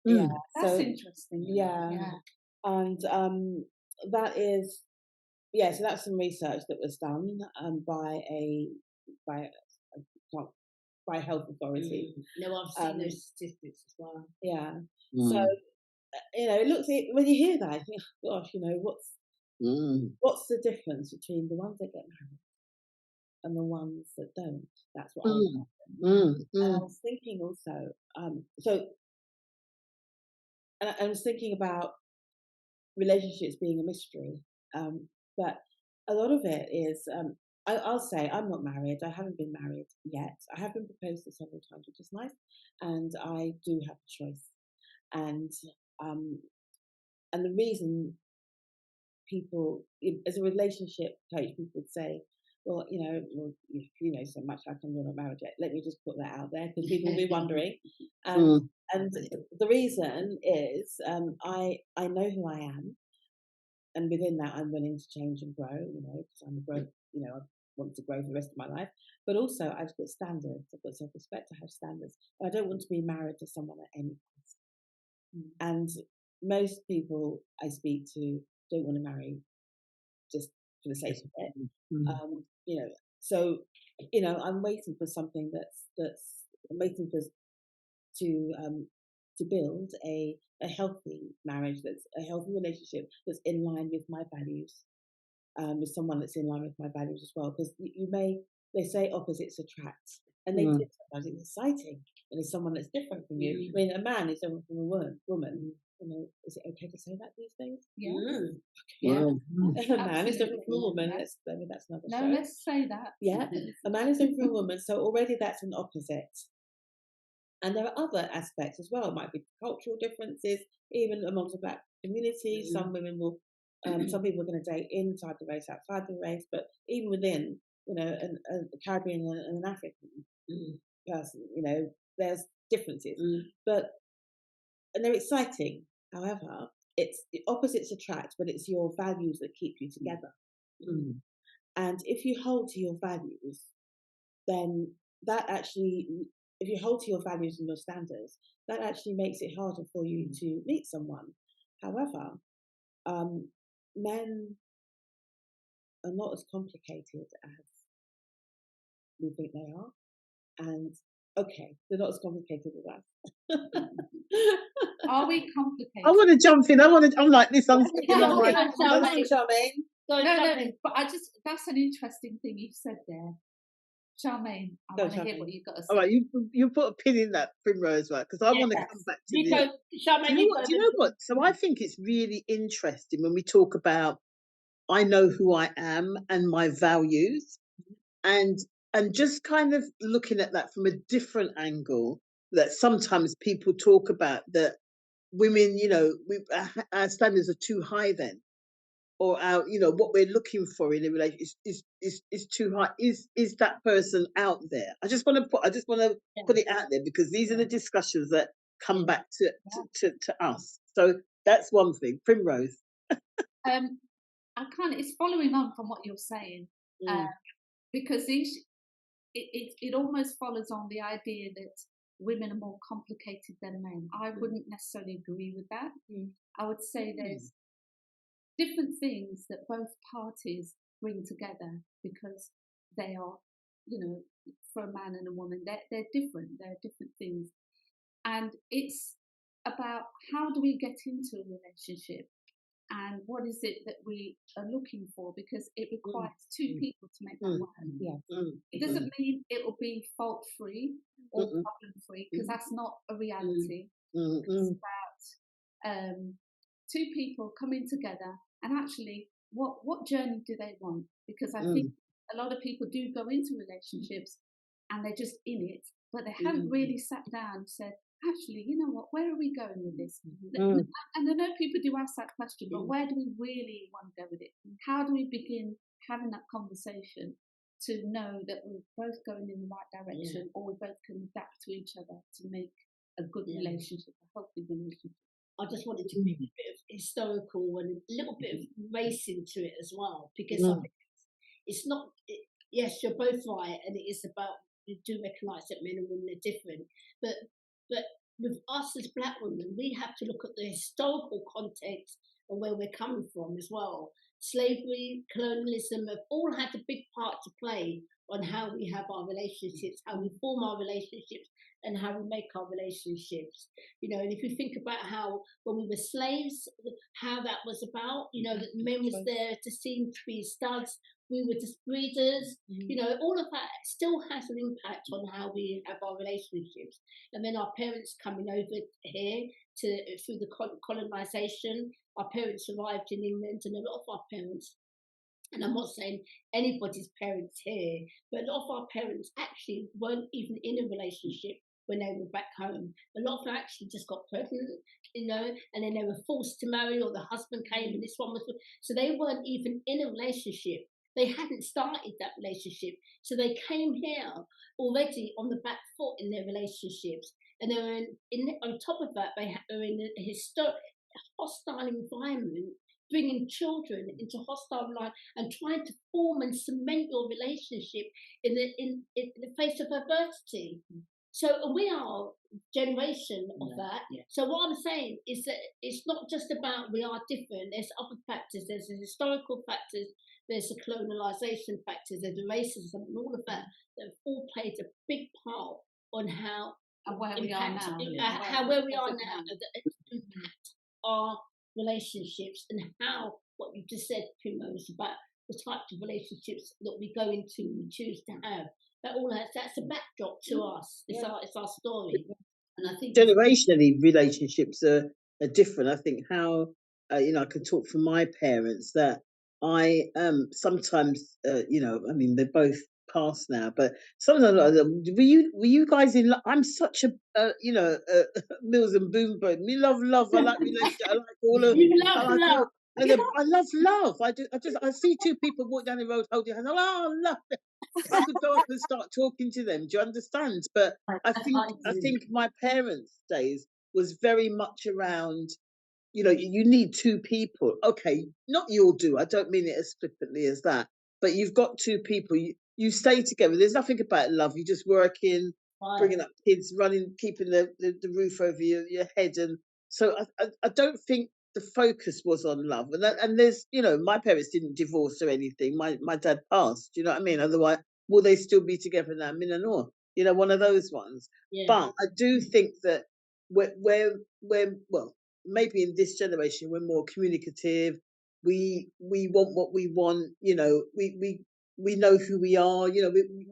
Yeah, that's interesting. Yeah, and that is so that's some research that was done by a health authority. No, I've seen those statistics as well. Yeah. So it looks when you hear that, you think, oh, gosh, what's the difference between the ones that get married and the ones that don't? That's what I was thinking. And I was thinking also, and I was thinking about relationships being a mystery, but a lot of it is. I'll say I'm not married. I haven't been married yet. I have been proposed to several times, which is nice, and I do have a choice. And the reason people, as a relationship coach, people would say, well, you know so much like I'm not married yet. Let me just put that out there because people will be wondering. And the reason is I know who I am, and within that I'm willing to change and grow. Because I'm a growth. I want to grow for the rest of my life, but also I've got standards. I've got self-respect. I have standards. I don't want to be married to someone at any cost. And most people I speak to don't want to marry just for the sake of it. So I'm waiting for something I'm waiting for to build a healthy marriage, that's a healthy relationship that's in line with my values. With someone that's in line with my values as well, because they say opposites attract, and they do sometimes. It's exciting when there's someone that's different from you. I mean, a man is different from a woman. Is it okay to say that these days? Yeah. A man is different from a woman. That's another show. No, let's say that. Yeah, a man is different from a woman, so already that's an opposite. And there are other aspects as well. It might be cultural differences, even amongst the Black community. Some women will, some people are going to date inside the race, outside the race, but even within, you know, a Caribbean and an African person, you know, there's differences. And they're exciting. However, it's the opposites attract, but it's your values that keep you together. And if you hold to your values, then that actually, if you hold to your values and your standards, that actually makes it harder for you to meet someone. However, men are not as complicated as we think they are. And okay, they're not as complicated as us. Are we complicated? I want to jump in. I'm like this. I'm thinking Come of like, on, Charmaine. No, but that's an interesting thing you've said there. Charmaine, I want to hear what you've got to say. All right, you put a pin in that, Primrose, right? Because I want to come back to this. Charmaine, Do you know what? So I think it's really interesting when we talk about I know who I am and my values, and just kind of looking at that from a different angle. That sometimes people talk about that women, you know, our standards are too high then. Or our, you know, what we're looking for in a relationship is too high. Is that person out there? I just want to put it out there, because these are the discussions that come back to us. So that's one thing. Primrose. It's following on from what you're saying, because it almost follows on the idea that women are more complicated than men. I wouldn't necessarily agree with that. I would say there's different things that both parties bring together, because they are, you know, for a man and a woman, they're different. They're different things. And it's about how do we get into a relationship, and what is it that we are looking for, because it requires two people to make that work. It doesn't mean it will be fault-free or problem-free, because that's not a reality. It's about two people coming together and actually what journey do they want? Because I think a lot of people do go into relationships and they're just in it, but they haven't really sat down and said, actually, you know what, where are we going with this? And I know people do ask that question, but where do we really want to go with it? How do we begin having that conversation to know that we're both going in the right direction, or we both can adapt to each other to make a good relationship, a healthy relationship? I just wanted to bring a bit of historical and a little bit of race into it as well, because I think it's not. Yes, you're both right, and it is about, you do recognise that men and women are different, but with us as Black women, we have to look at the historical context and where we're coming from as well. Slavery, colonialism have all had a big part to play on how we have our relationships, how we form our relationships, and how we make our relationships. You know, and if you think about how when we were slaves, how that was about, you know, that men was there to seem to be studs, we were just breeders, you know, all of that still has an impact on how we have our relationships. And then our parents coming over here through the colonization, our parents arrived in England, and a lot of our parents, and I'm not saying anybody's parents here, but a lot of our parents actually weren't even in a relationship when they were back home. A lot of them actually just got pregnant, you know, and then they were forced to marry, or the husband came and this one was, so they weren't even in a relationship. They hadn't started that relationship. So they came here already on the back foot in their relationships. And they were on top of that, they were in a hostile environment, bringing children into hostile life and trying to form and cement your relationship in the face of adversity. So we are a generation of that. Yeah. So what I'm saying is that it's not just about we are different. There's other factors. There's the historical factors. There's the colonialisation factors. There's the racism and all of that have all played a big part on how where we are now. Where we are now impact our relationships, and how what you just said, Primrose, about the types of relationships that we go into, we choose to have. That all that's a backdrop to us. It's our story. And I think generationally relationships are different. I think how you know, I can talk for my parents that I sometimes you know, I mean, they're both passed now, but sometimes were you guys in love? I'm such a Mills and Boom bird. Me love. I like relationship. I like all of. You I love like love. all. I love love. I see two people walk down the road holding hands. Oh, love. I could go up and start talking to them. Do you understand? But I think my parents' days was very much around. You need two people. Okay, not you'll do. I don't mean it as flippantly as that. But you've got two people. You stay together. There's nothing about love. You just working, bringing up kids, running, keeping the roof over your head. And so I don't think the focus was on love. And there's, my parents didn't divorce or anything. My dad passed. Do you know what I mean? Otherwise, will they still be together now? Minanor. One of those ones. Yeah. But I do think that we're well, maybe in this generation we're more communicative. We want what we want. We know who we are.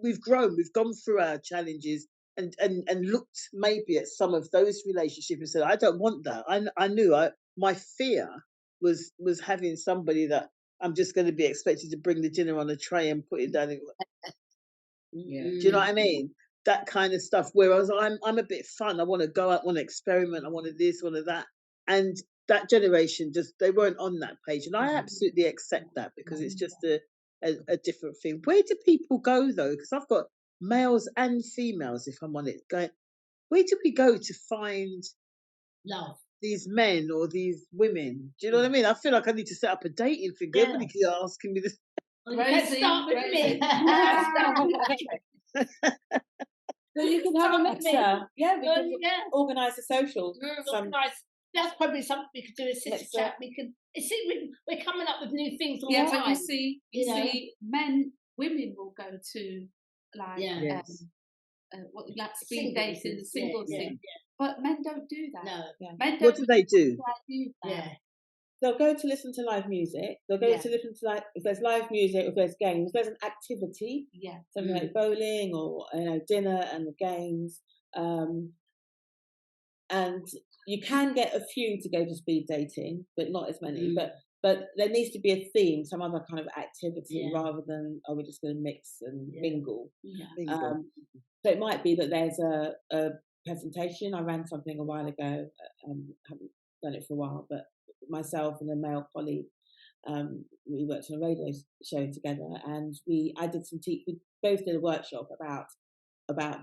We've grown. We've gone through our challenges and looked maybe at some of those relationships and said, I don't want that. I knew my fear was having somebody that I'm just going to be expected to bring the dinner on a tray and put it down. Yeah. Do you know what I mean? That kind of stuff. Whereas I'm a bit fun. I want to go out, want to experiment. I wanted this, wanted that. And that generation they weren't on that page. And I absolutely accept that because it's just a different thing. Where do people go though? Because I've got males and females, if I'm on it, going, where do we go to find love? These men or these women? Do you know what I mean? I feel like I need to set up a dating thing. Yeah. Everybody keeps asking me this. Let's start with me. So you can have a mixer. Yeah, we can organise a social. That's probably something we could do as Sista Chat. We can see we're coming up with new things all the time. Yeah, but you see, women will go to like speed dating, singles thing. But men don't do that. No. Yeah. Men what do they do? Yeah. They'll go to listen to live music. They'll go to listen to if there's live music, if there's games, there's an activity. Yeah. Something like bowling or dinner and the games. And you can get a few to go to speed dating, but not as many. But there needs to be a theme, some other kind of activity rather than we're just going to mix and mingle. Yeah. So it might be that there's a presentation. I ran something a while ago. Haven't done it for a while, but myself and a male colleague, we worked on a radio show together, and I did we both did a workshop about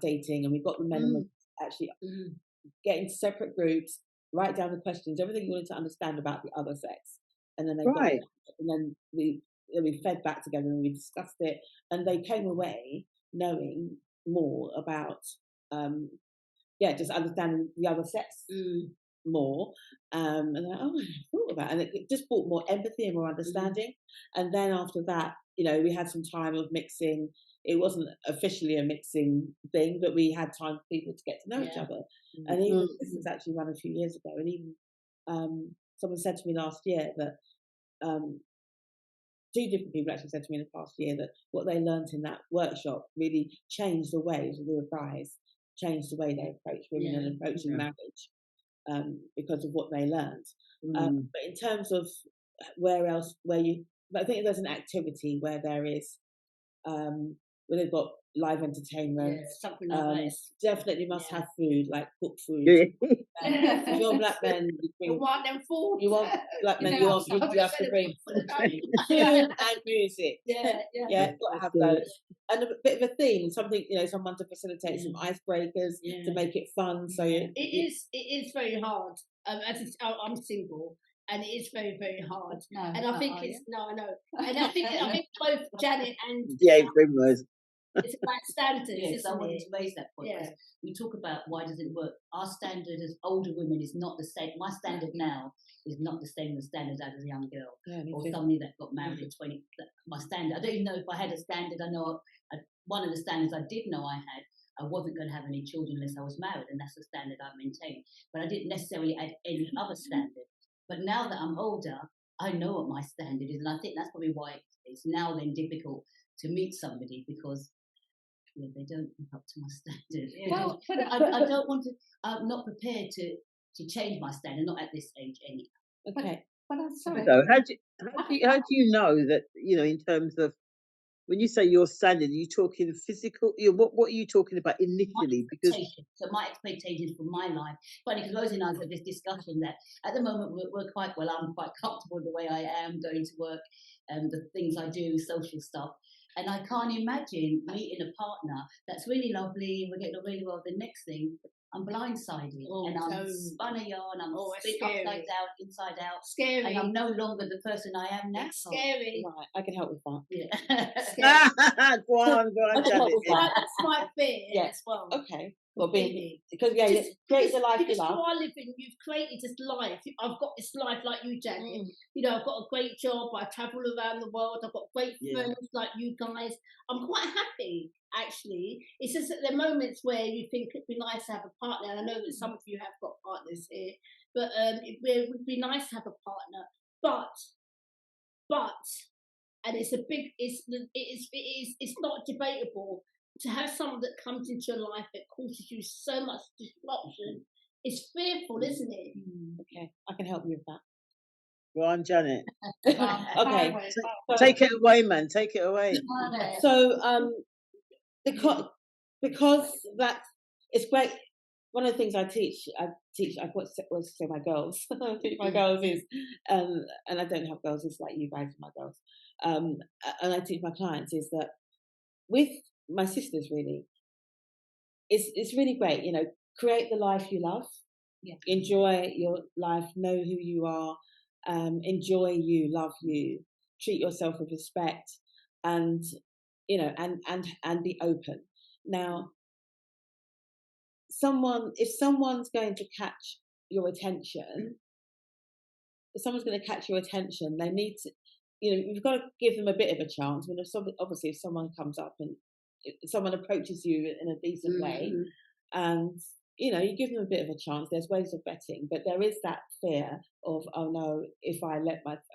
dating, and we got the men and women actually get into separate groups, write down the questions, everything you wanted to understand about the other sex, and then and then we fed back together and we discussed it, and they came away knowing more about just understanding the other sex more, and then, I thought about it. And it just brought more empathy and more understanding. And then after that, we had some time of mixing. It wasn't officially a mixing thing, but we had time for people to get to know each other. And even this was actually run a few years ago, and even someone said to me last year that two different people actually said to me in the past year that what they learned in that workshop really changed the way the guys changed the way they approach women and approaching marriage. Because of what they learned. But in terms of I think there's an activity where there is, where they've got live entertainment. Something like this. Definitely must have food, like cooked food. If you're black men, you want them food. You want black men, you have to bring food and music. Got to have those. And a bit of a theme, something, someone to facilitate some icebreakers to make it fun. So it is very hard. I'm single, and it is very, very hard. No, and I think it's I know. And I think both Janet and Primrose. It's about standards. Yes, I wanted to raise that point. Yeah. We talk about why does it work. Our standard as older women is not the same. My standard now is not the same as standard as a young girl or somebody that got married at 20. My standard, I don't even know if I had a standard. I know one of the standards I did know I had, I wasn't going to have any children unless I was married, and that's the standard I maintained. But I didn't necessarily add any other standard. But now that I'm older, I know what my standard is, and I think that's probably why it's now then difficult to meet somebody, because they don't live up to my standard. Well, I don't want to. I'm not prepared to change my standard, not at this age anyway. Okay. But I'm sorry. So how do you know that in terms of When you say you're standing, are you talking physical? What are you talking about initially? Because so my expectations for my life. Funny, because Rosie and I had this discussion that at the moment we're quite well. I'm quite comfortable with the way I am going to work and the things I do, social stuff. And I can't imagine meeting a partner that's really lovely. We're getting on really well. The next thing, I'm blindsided and I'm spun a yarn. I'm split upside down, inside out. Scary. And I'm no longer the person I am now. It's scary. Right, I can help with that. Yeah. go on, Janet. That's my fear Yes. as well. Okay. Well, because Just create the life you because love. you are living, you've created this life. I've got this life like you, Janet. You know, I've got a great job. I travel around the world. I've got great friends like you guys. I'm quite happy, actually. It's just that there are moments where you think it'd be nice to have a partner. And I know that some of you have got partners here, but it would be nice to have a partner. But, and it's not debatable. To have someone that comes into your life that causes you so much disruption is fearful, isn't it? Okay, I can help you with that. Go on, Janet. Okay, Take it away, man. Take it away. So, because that it's great. One of the things I teach. I was to say my girls. I teach my girls is, and I don't have girls. It's like you guys are my girls. And I teach my clients is that with my sisters, really, it's really great. You know, create the life you love. Yeah. Enjoy your life. Know who you are. Enjoy you. Love you. Treat yourself with respect, and you know, and be open. Now, if someone's going to catch your attention, they need to. You know, you've got to give them a bit of a chance. I mean, obviously, if someone comes up and someone approaches you in a decent way, and you know, you give them a bit of a chance. There's ways of vetting, but there is that fear of, oh no, if I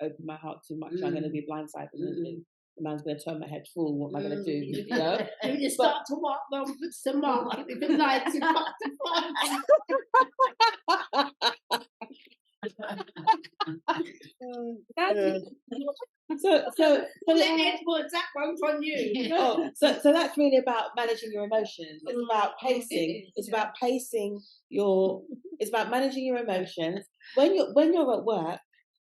open my heart too much, I'm going to be blindsided. The man's going to turn my head full. What am I going to do? You know? You just start to walk them with some market with the lights and pop the So Edwards, that one's on you. So that's really about managing your emotions. It's about pacing. It's about pacing it's about managing your emotions. When you're at work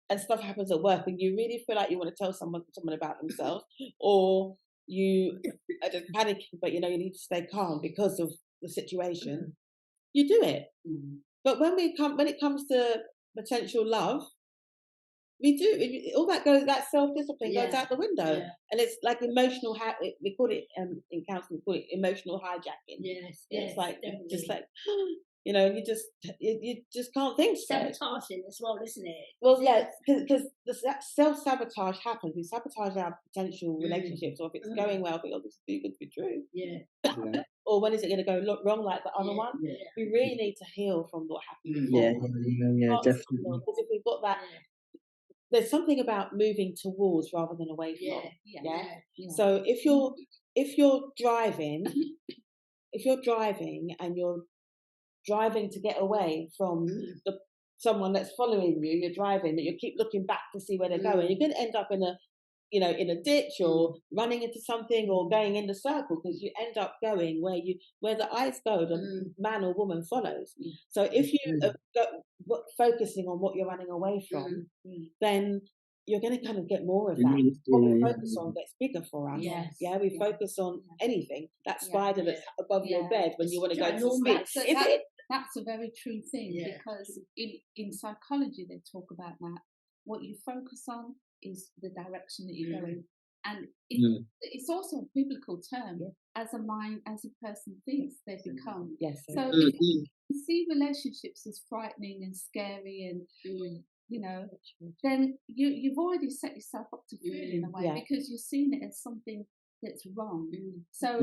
and stuff happens at work and you really feel like you want to tell someone about themselves, or you are just panicking, but you know you need to stay calm because of the situation, you do it. But when it comes to potential love, we do all that self-discipline goes out the window, and it's like emotional. We call it in counselling, we call it emotional hijacking. Yes, it's like definitely. just like you know, you just can't think straight. Sabotaging as well, isn't it? Well, yeah, because that self-sabotage happens. We sabotage our potential relationships, or if it's going well, but this is too good to be true. Yeah. Or when is it going to go wrong like the other one? Yeah. We really need to heal from what happened Yeah, before. definitely. Because if we've got that, there's something about moving towards rather than away from. Yeah. So if you're driving, and you're driving to get away from someone that's following you, you're driving, that you keep looking back to see where they're going, you're going to end up in a ditch, or running into something, or going in the circle, because you end up going where the eyes go, the man or woman follows. So if you are focusing on what you're running away from, then you're going to kind of get more of that. What we focus on gets bigger for us. We focus on anything. That spider that's above your bed when you want to go to sleep. That's a very true thing, because in psychology they talk about that. What you focus on is the direction that you're going, and it's also a biblical term. As a person thinks, they become. So if you see relationships as frightening and scary, and you know, then you've already set yourself up to fail in a way, because you've seen it as something that's wrong. So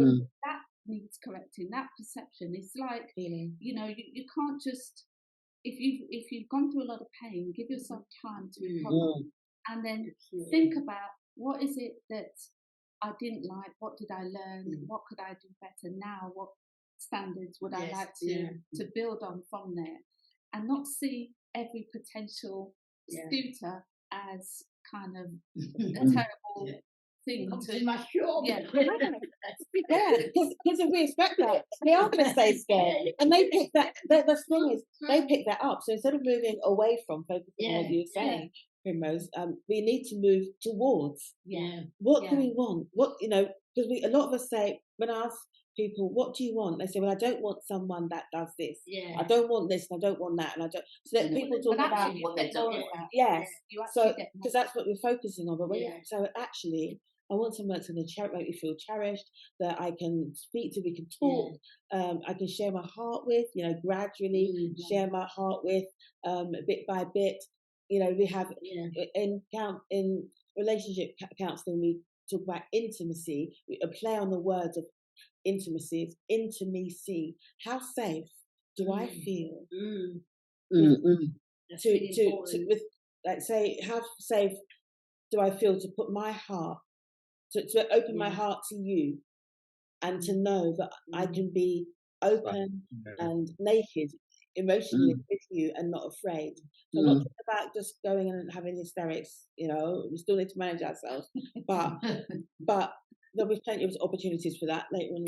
that needs correcting. That perception. It's like you know, you can't just, if you've gone through a lot of pain, give yourself time to recover, and then think about, what is it that I didn't like, what did I learn, what could I do better now, what standards would I like to build on from there, and not see every potential suitor as kind of a terrible thing Come to to my shop. yeah. Yeah, because if we expect that, they are going to stay scared. And they pick that, the thing is, they pick that up. So instead of moving away from focusing on what you were saying, Primrose, we need to move towards. What do we want? What, because a lot of us say, when I ask people, what do you want? They say, well, I don't want someone that does this. I don't want this, and I don't want that, and I don't. So that people talk about what they're talking about. Yes. So get because that's what we're focusing on. But when so actually, I want someone that's going to make me feel cherished, that I can speak to, we can talk, I can share my heart with, gradually share my heart with, bit by bit. We have in relationship counselling, we talk about intimacy. A play on the words of intimacy. It's intimacy. How safe do I feel with, like, say, how safe do I feel to put my heart, to open my heart to you, and to know that I can be open and naked emotionally with you and not afraid. So I'm not talking about just going in and having hysterics, we still need to manage ourselves, but there'll be plenty of opportunities for that later on.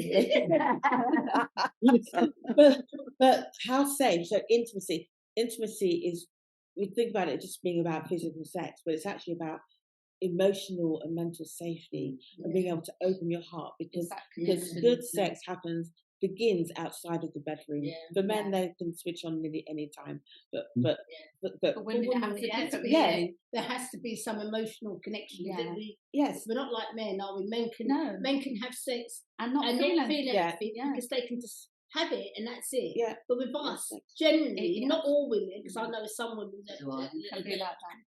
but how safe? So intimacy is, we think about it just being about physical sex, but it's actually about emotional and mental safety and being able to open your heart, because good sex begins outside of the bedroom. For men, they can switch on nearly any time, but for women, there has to be some emotional connection. We're not like men, are we? Men can have sex and not feel anything because they can just have it and that's it. But with us, generally, not all women, because I know some women that can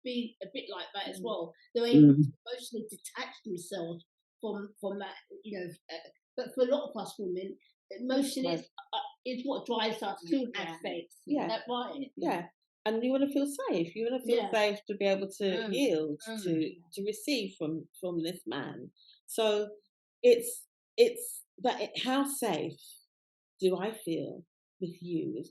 be a bit like that as well. They're able to emotionally detach themselves from that, but for a lot of us women, emotion is what drives us to have sex. Is that right? Yeah. And you want to feel safe. You want to feel safe to be able to yield, to receive from this man. So it's how safe do I feel with you?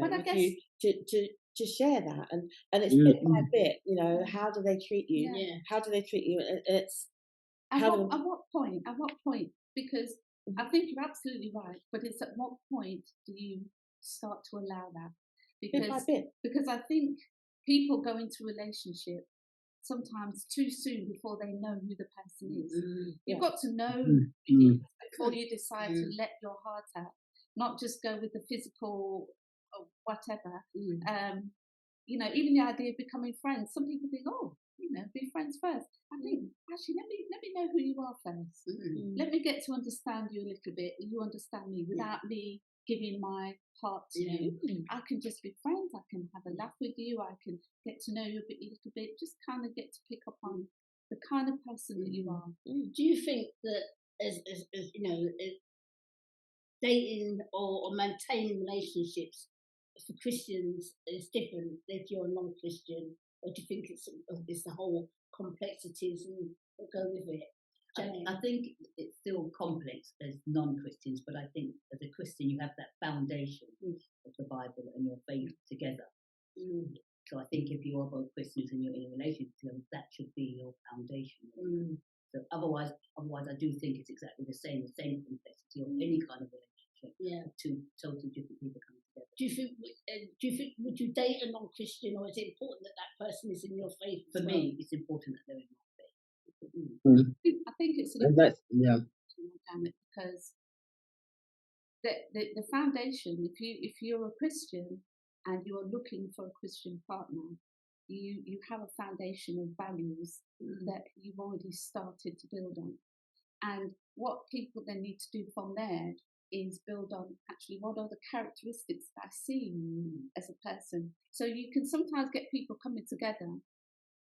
But I guess to share that, and it's bit by bit. How do they treat you? How do they treat you? And it's at what point? Because I think you're absolutely right, but it's at what point do you start to allow that? Because, bit by bit. Because I think people go into relationship sometimes too soon before they know who the person is. You've got to know before you decide to let your heart out, not just go with the physical or whatever. Even the idea of becoming friends. Some people think, be friends first. I think, actually, let me know who you are first. Let me get to understand you a little bit, and you understand me without me giving my heart to you. I can just be friends. I can have a laugh with you. I can get to know you a little bit. Just kind of get to pick up on the kind of person that you are. Do you think that as dating or maintaining relationships for Christians is different if you're a non-Christian, or do you think it's the whole complexities and go with it? I think it's still complex as non-Christians, but I think as a Christian you have that foundation of the Bible and your faith together. So I think if you are both Christians and you're in a relationship, that should be your foundation. So otherwise I do think it's exactly the same complexity of any kind of relationship. Two totally different people coming together. Do you think would you date a non-Christian, or is it important that person is in your faith? For me, it's important that they're in my faith. I think it's an important because the foundation. If you're a Christian and you are looking for a Christian partner, you have a foundation of values that you've already started to build on. And what people then need to do from there is build on actually what are the characteristics that I see as a person. So you can sometimes get people coming together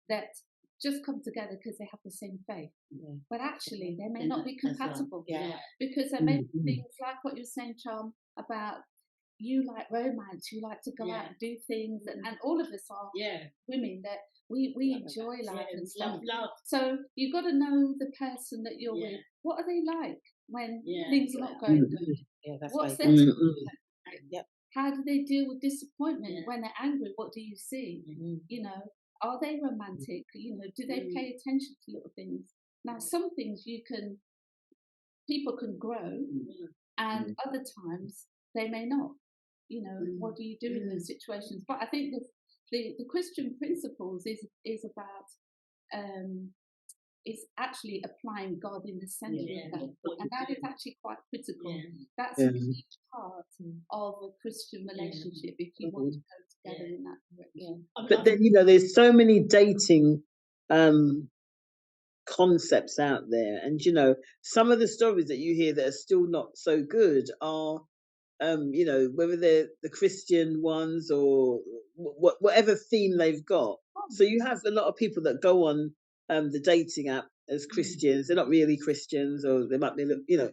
that just come together because they have the same faith, but actually they may not be compatible because there may be things like what you're saying, Charm, about you like romance, you like to go out and do things, and all of us are women that we enjoy life and stuff. Love. So you've got to know the person that you're with. What are they like when things are not going good? What's their how do they deal with disappointment when they're angry? What do you see? Are they romantic? Do they pay attention to little things? Now, some things people can grow, and other times they may not. You know, what do you do in those situations? But I think the Christian principles is about is actually applying God in the centre of that, and that is actually quite critical. That's a huge part of a Christian relationship if you want to go together in that direction. But then, you know, there's so many dating concepts out there, and you know, some of the stories that you hear that are still not so good are you know, whether they're the Christian ones or whatever theme they've got. So you have a lot of people that go on the dating app as Christians. They're not really Christians, or they might be, you know.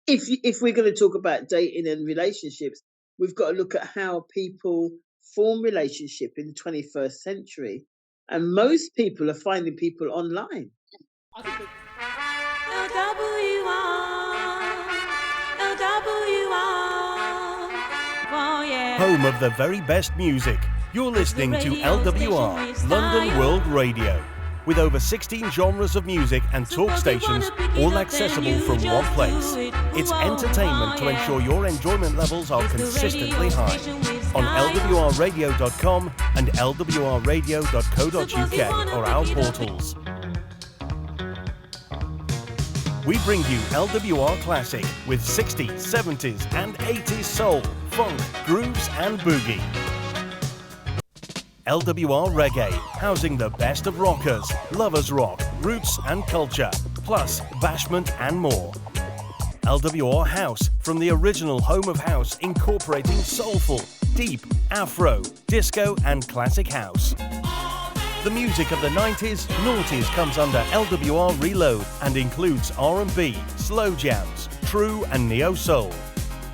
If we're going to talk about dating and relationships, we've got to look at how people form relationship in the 21st century, and most people are finding people online. Home of the very best music. You're listening to LWR, London World Radio. With over 16 genres of music and talk stations, all accessible from one place. It's entertainment to ensure your enjoyment levels are consistently high. On LWRradio.com and LWRradio.co.uk or our portals. We bring you LWR Classic with 60s, 70s and 80s soul, funk, grooves and boogie. LWR Reggae, housing the best of rockers, lovers rock, roots and culture, plus bashment and more. LWR House, from the original home of house, incorporating soulful, deep, afro, disco and classic house. The music of the 90s, noughties comes under LWR Reload and includes R&B, slow jams, true and neo-soul.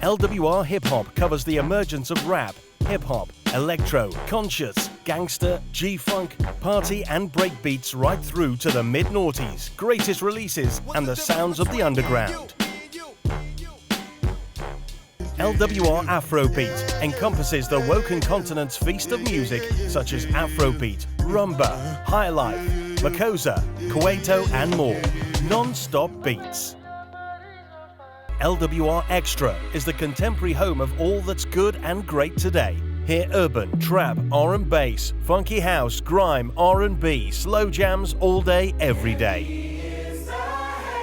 LWR Hip Hop covers the emergence of rap, hip hop, electro, conscious, gangster, G-funk, party and break beats right through to the mid-noughties, greatest releases and the sounds of the underground. LWR Afrobeat encompasses the Woken Continent's feast of music such as Afrobeat, Rumba, Highlife, Makosa, Kuwaito and more. Non-stop beats. LWR Extra is the contemporary home of all that's good and great today. Hear urban, trap, R&bass, funky house, grime, R&B, slow jams all day, every day.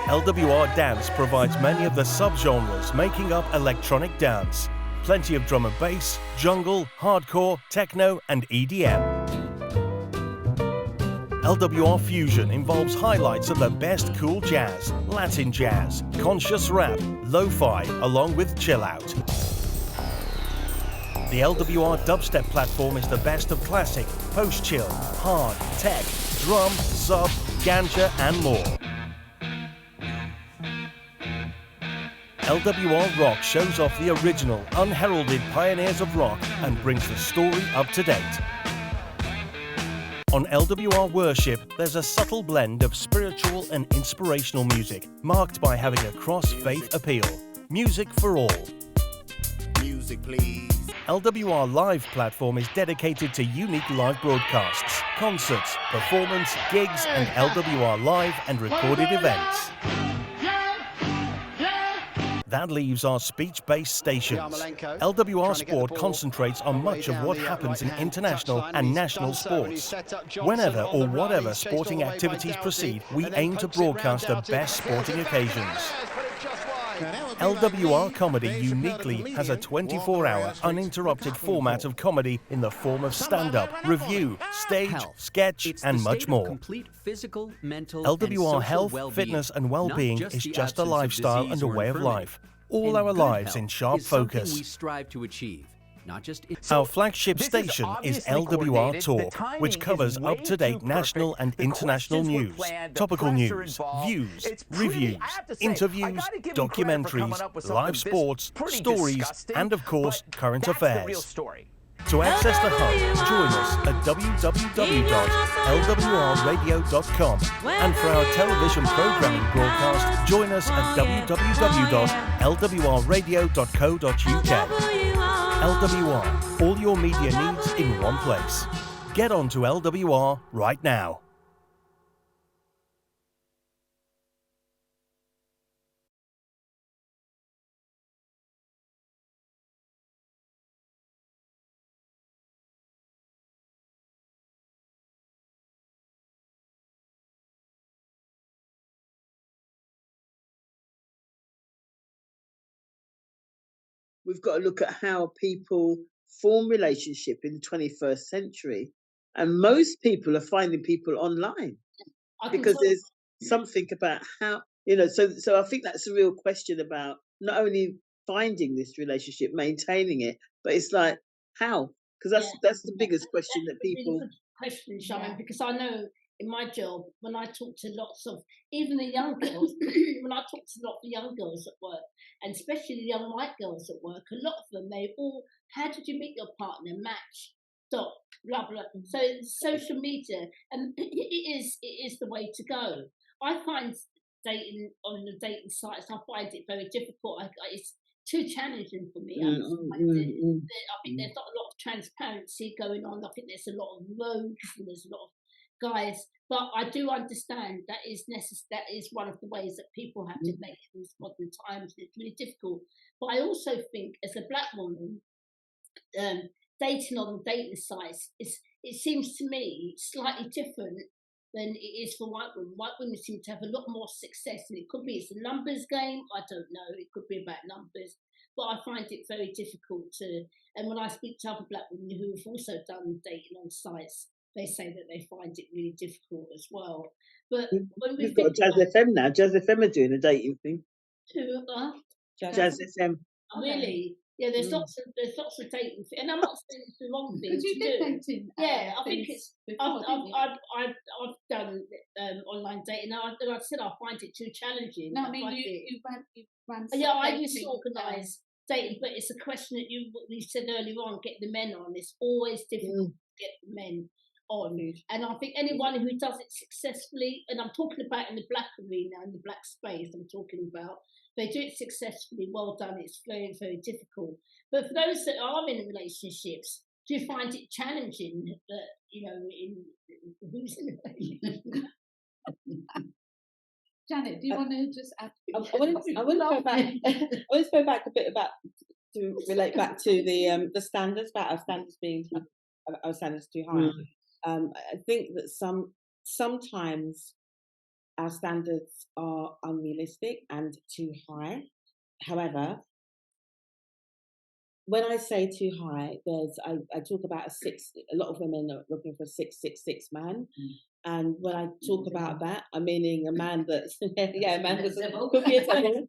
LWR Dance provides many of the subgenres making up electronic dance. Plenty of drum and bass, jungle, hardcore, techno and EDM. LWR Fusion involves highlights of the best cool jazz, Latin jazz, conscious rap, lo-fi, along with chill out. The LWR Dubstep platform is the best of classic, post-chill, hard, tech, drum, sub, ganja and more. LWR Rock shows off the original, unheralded pioneers of rock and brings the story up to date. On LWR Worship, there's a subtle blend of spiritual and inspirational music, marked by having a cross-faith appeal. Music for all. Music, please. LWR Live platform is dedicated to unique live broadcasts, concerts, performance, gigs, and LWR live and recorded events. That leaves our speech-based stations. LWR Sport concentrates on much of what happens in international and national sports. Whenever or whatever sporting activities proceed, we aim to broadcast the best sporting occasions. LWR Comedy uniquely has a 24-hour uninterrupted format of comedy in the form of stand-up, review, stage, sketch, and much more. LWR Health, Fitness and Well-being is just a lifestyle and a way of life. All our lives in sharp focus. Our flagship station is LWR Talk, which covers up-to-date national and international news, topical news, views, reviews, interviews, documentaries, live sports, stories, and of course, current affairs. To access the hub, join us at www.lwrradio.com, and for our television programming broadcast, join us at www.lwrradio.co.uk. LWR, all your media needs in one place. Get on to LWR right now. we've got to look at how people form relationship in the 21st century. And most people are finding people online because there's something about how, so I think that's a real question about not only finding this relationship, maintaining it, but it's like how, because that's the biggest question that people. Really good question, Charmaine, because I know in my job, when I talk to lots of, even the young girls, when I talk to a lot of young girls at work, and especially the young white girls at work, a lot of them, they all, how did you meet your partner? Match, dot, blah, blah. So social media, and it is the way to go. I find dating on the dating sites, I find it very difficult. It's too challenging for me. I think there's not a lot of transparency going on. I think there's a lot of rogues and there's a lot of guys, but I do understand that is necessary. That is one of the ways that people have to make it in these modern times. It's really difficult. But I also think, as a black woman, dating on dating sites it seems to me slightly different than it is for white women. White women seem to have a lot more success, and it could be it's a numbers game. I don't know. It could be about numbers, but I find it very difficult to. And when I speak to other black women who have also done dating on sites, they say that they find it really difficult as well. But when we've got Jazz FM now. Jazz FM are doing a dating thing. Who are Jazz FM? Really? Yeah, there's lots of dating, and I'm not saying it's the wrong thing to do. Dating, I think it's. I've done online dating. Like I said, I find it too challenging. No, I mean you ran. Yeah, I used to organise dating, but it's a question that you said earlier on. Get the men on. It's always difficult to get the men on, and I think anyone who does it successfully, and I'm talking about in the black arena, in the black space, I'm talking about. They do it successfully, well done. It's very, very difficult. But for those that are in relationships, do you find it challenging that, in who's in a relationship? Janet, do you want to just add? I want to go back. I want to go back a bit to relate back to the standards, about our standards being our standards too high. I think that sometimes our standards are unrealistic and too high. However, when I say too high, I talk about a lot of women are looking for a 666 man. And when I talk about that, I'm meaning a man that's could be a double.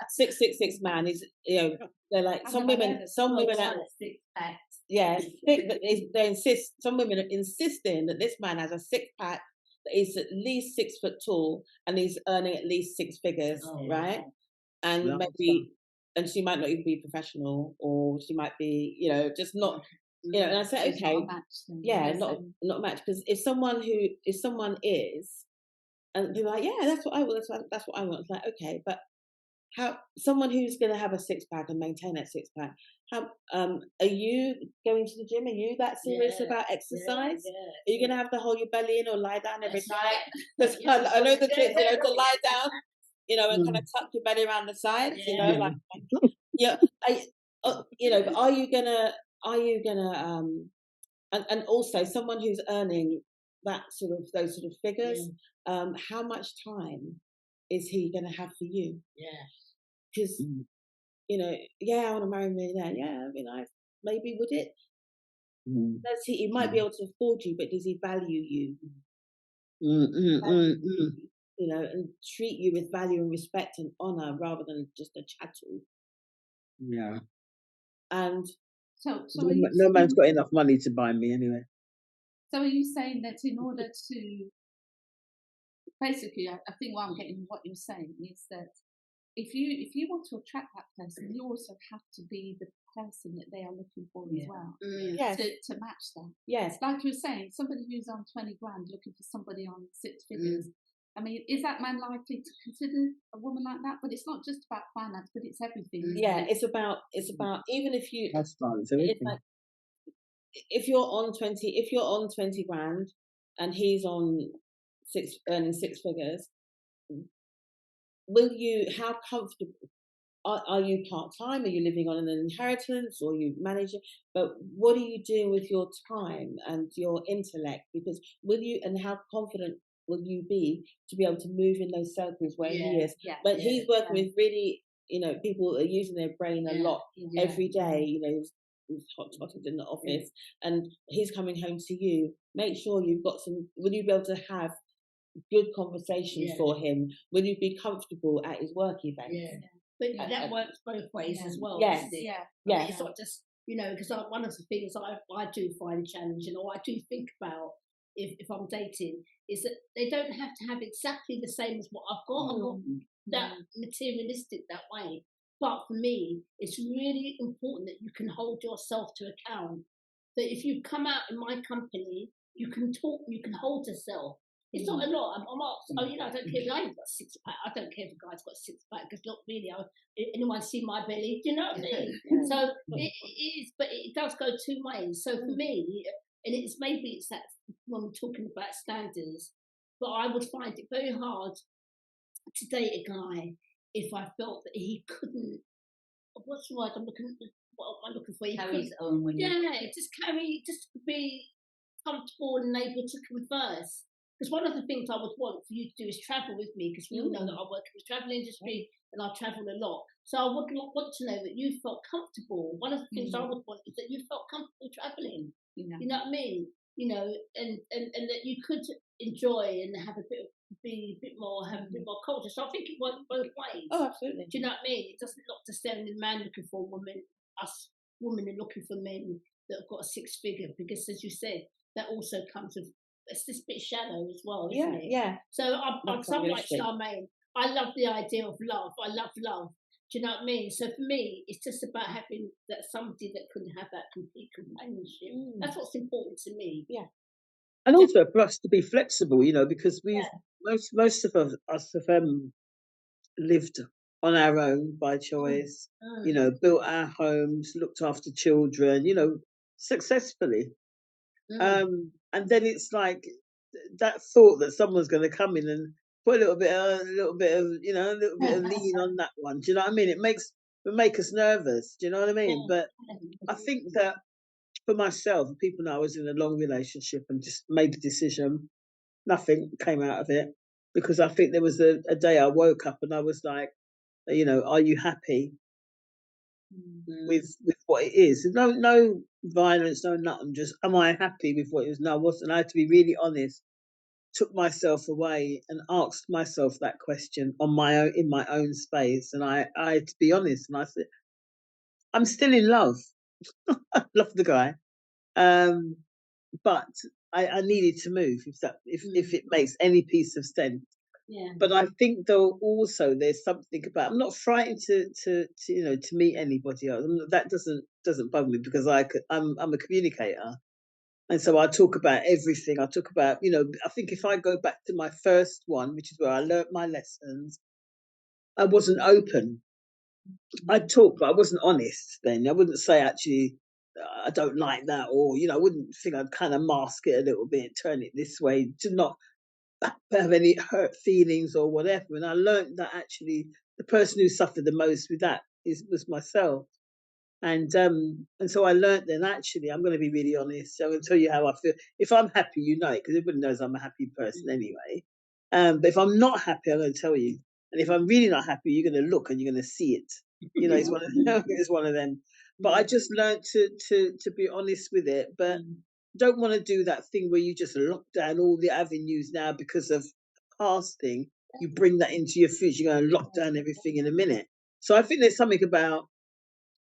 666 man is, they're like some women are some women are insisting that this man has a 6-pack. He's at least 6 foot tall and he's earning at least 6 figures, right? And and she might not even be professional, or she might be, just not, and I say, okay, not a match, because if someone is, and they're like, yeah, that's what I want, that's what I want. It's like, okay, but how someone who's going to have a 6-pack and maintain that 6-pack? How are you going to the gym? Are you that serious about exercise? Are you going to have to hold your belly in or lie down every night? Because I know the trick, to lie down, and kind of tuck your belly around the sides, but are you gonna, and also someone who's earning those sort of figures, how much time is he going to have for you? Because I want to marry a millionaire. Yeah, that'd be nice. Maybe would it? He might be able to afford you, but does he value you? And treat you with value and respect and honor rather than just a chattel. Yeah. And so no man's got enough money to buy me anyway. So are you saying that in order to basically, I think what I'm getting what you're saying is that if you want to attract that person, you also have to be the person that they are looking for as well. Yes. To match that. Yes. Like you were saying, somebody who's on 20 grand looking for somebody on 6 figures. I mean, is that man likely to consider a woman like that? But it's not just about finance, but it's everything. Yeah, it's about even if you that's fine. So if you're on 20 grand and he's on earning 6 figures, how comfortable are you part-time? Are you living on an inheritance, or you manage it? But what are you doing with your time and your intellect? Because how confident will you be to be able to move in those circles where he is? But he's working with really people are using their brain a lot every day. He's hot-totted in the office, and he's coming home to you. Make sure you've got will you be able to have good conversations for him? Will you be comfortable at his work events? But that works both ways as well. Yes. Doesn't it? Yeah. It's not just, because one of the things I do find challenging, or I do think about if I'm dating, is that they don't have to have exactly the same as what I've got. I'm not that materialistic that way. But for me, it's really important that you can hold yourself to account. That if you come out in my company, you can talk, you can hold yourself. It's not a lot. I'm asked, I don't care if I ain't got a six-pack. I don't care if a guy's got a six-pack, because not really. Anyone see my belly? Do you know what I mean? So it is, but it does go two ways. So for me, and maybe it's that when we're talking about standards, but I would find it very hard to date a guy if I felt that he couldn't. What's the word I'm looking? What am I looking for? Carry his own. Just be comfortable and able to converse. Because one of the things I would want for you to do is travel with me, because we all know that I work in the travel industry and I travel a lot. So I would want to know that you felt comfortable. One of the things I would want is that you felt comfortable traveling. You know what I mean? And that you could enjoy and have be a bit more culture. So I think it works both ways. Oh, absolutely. Do you know what I mean? It doesn't not just stand in man looking for women, us women are looking for men that have got a six-figure, because as you said, that also comes with. It's just a bit shallow as well, isn't it? Yeah. So I'm something like Charmaine. I love the idea of love. I love love. Do you know what I mean? So for me, it's just about having that somebody that can have that complete companionship. That's what's important to me. Yeah. And also for us to be flexible, because most of us have lived on our own by choice. Built our homes, looked after children, successfully. And then it's like that thought that someone's going to come in and put a little bit of lean on that one. Do you know what I mean? It make us nervous. Do you know what I mean? But I think that for myself, people know I was in a long relationship and just made the decision. Nothing came out of it, because I think there was a day I woke up and I was like, are you happy with what it is? No violence, no nothing. Just, am I happy with what it is? No, I wasn't. I had to be really honest. Took myself away and asked myself that question on my own, in my own space, and I had to be honest. And I said, I'm still in love. I love the guy, but I needed to move. If it makes any piece of sense. Yeah. But I think though also there's something about, I'm not frightened to meet anybody else. That doesn't bug me, because I'm a communicator, and so I talk about everything. I talk about I think if I go back to my first one, which is where I learnt my lessons, I wasn't open. I'd talk, but I wasn't honest. Then I wouldn't say actually I don't like that, or I wouldn't think. I'd kind of mask it a little bit, turn it this way to not have any hurt feelings or whatever. And I learned that actually the person who suffered the most with that was myself. And so I learned then actually I'm going to be really honest. I'm going to tell you how I feel. If I'm happy, you know it, because everybody knows I'm a happy person anyway. But if I'm not happy, I'm going to tell you. And if I'm really not happy, you're going to look and you're going to see it. It's one of them. But I just learned to be honest with it. But don't want to do that thing where you just lock down all the avenues now because of past thing. You bring that into your future. You're going to lock down everything in a minute. So I think there's something about,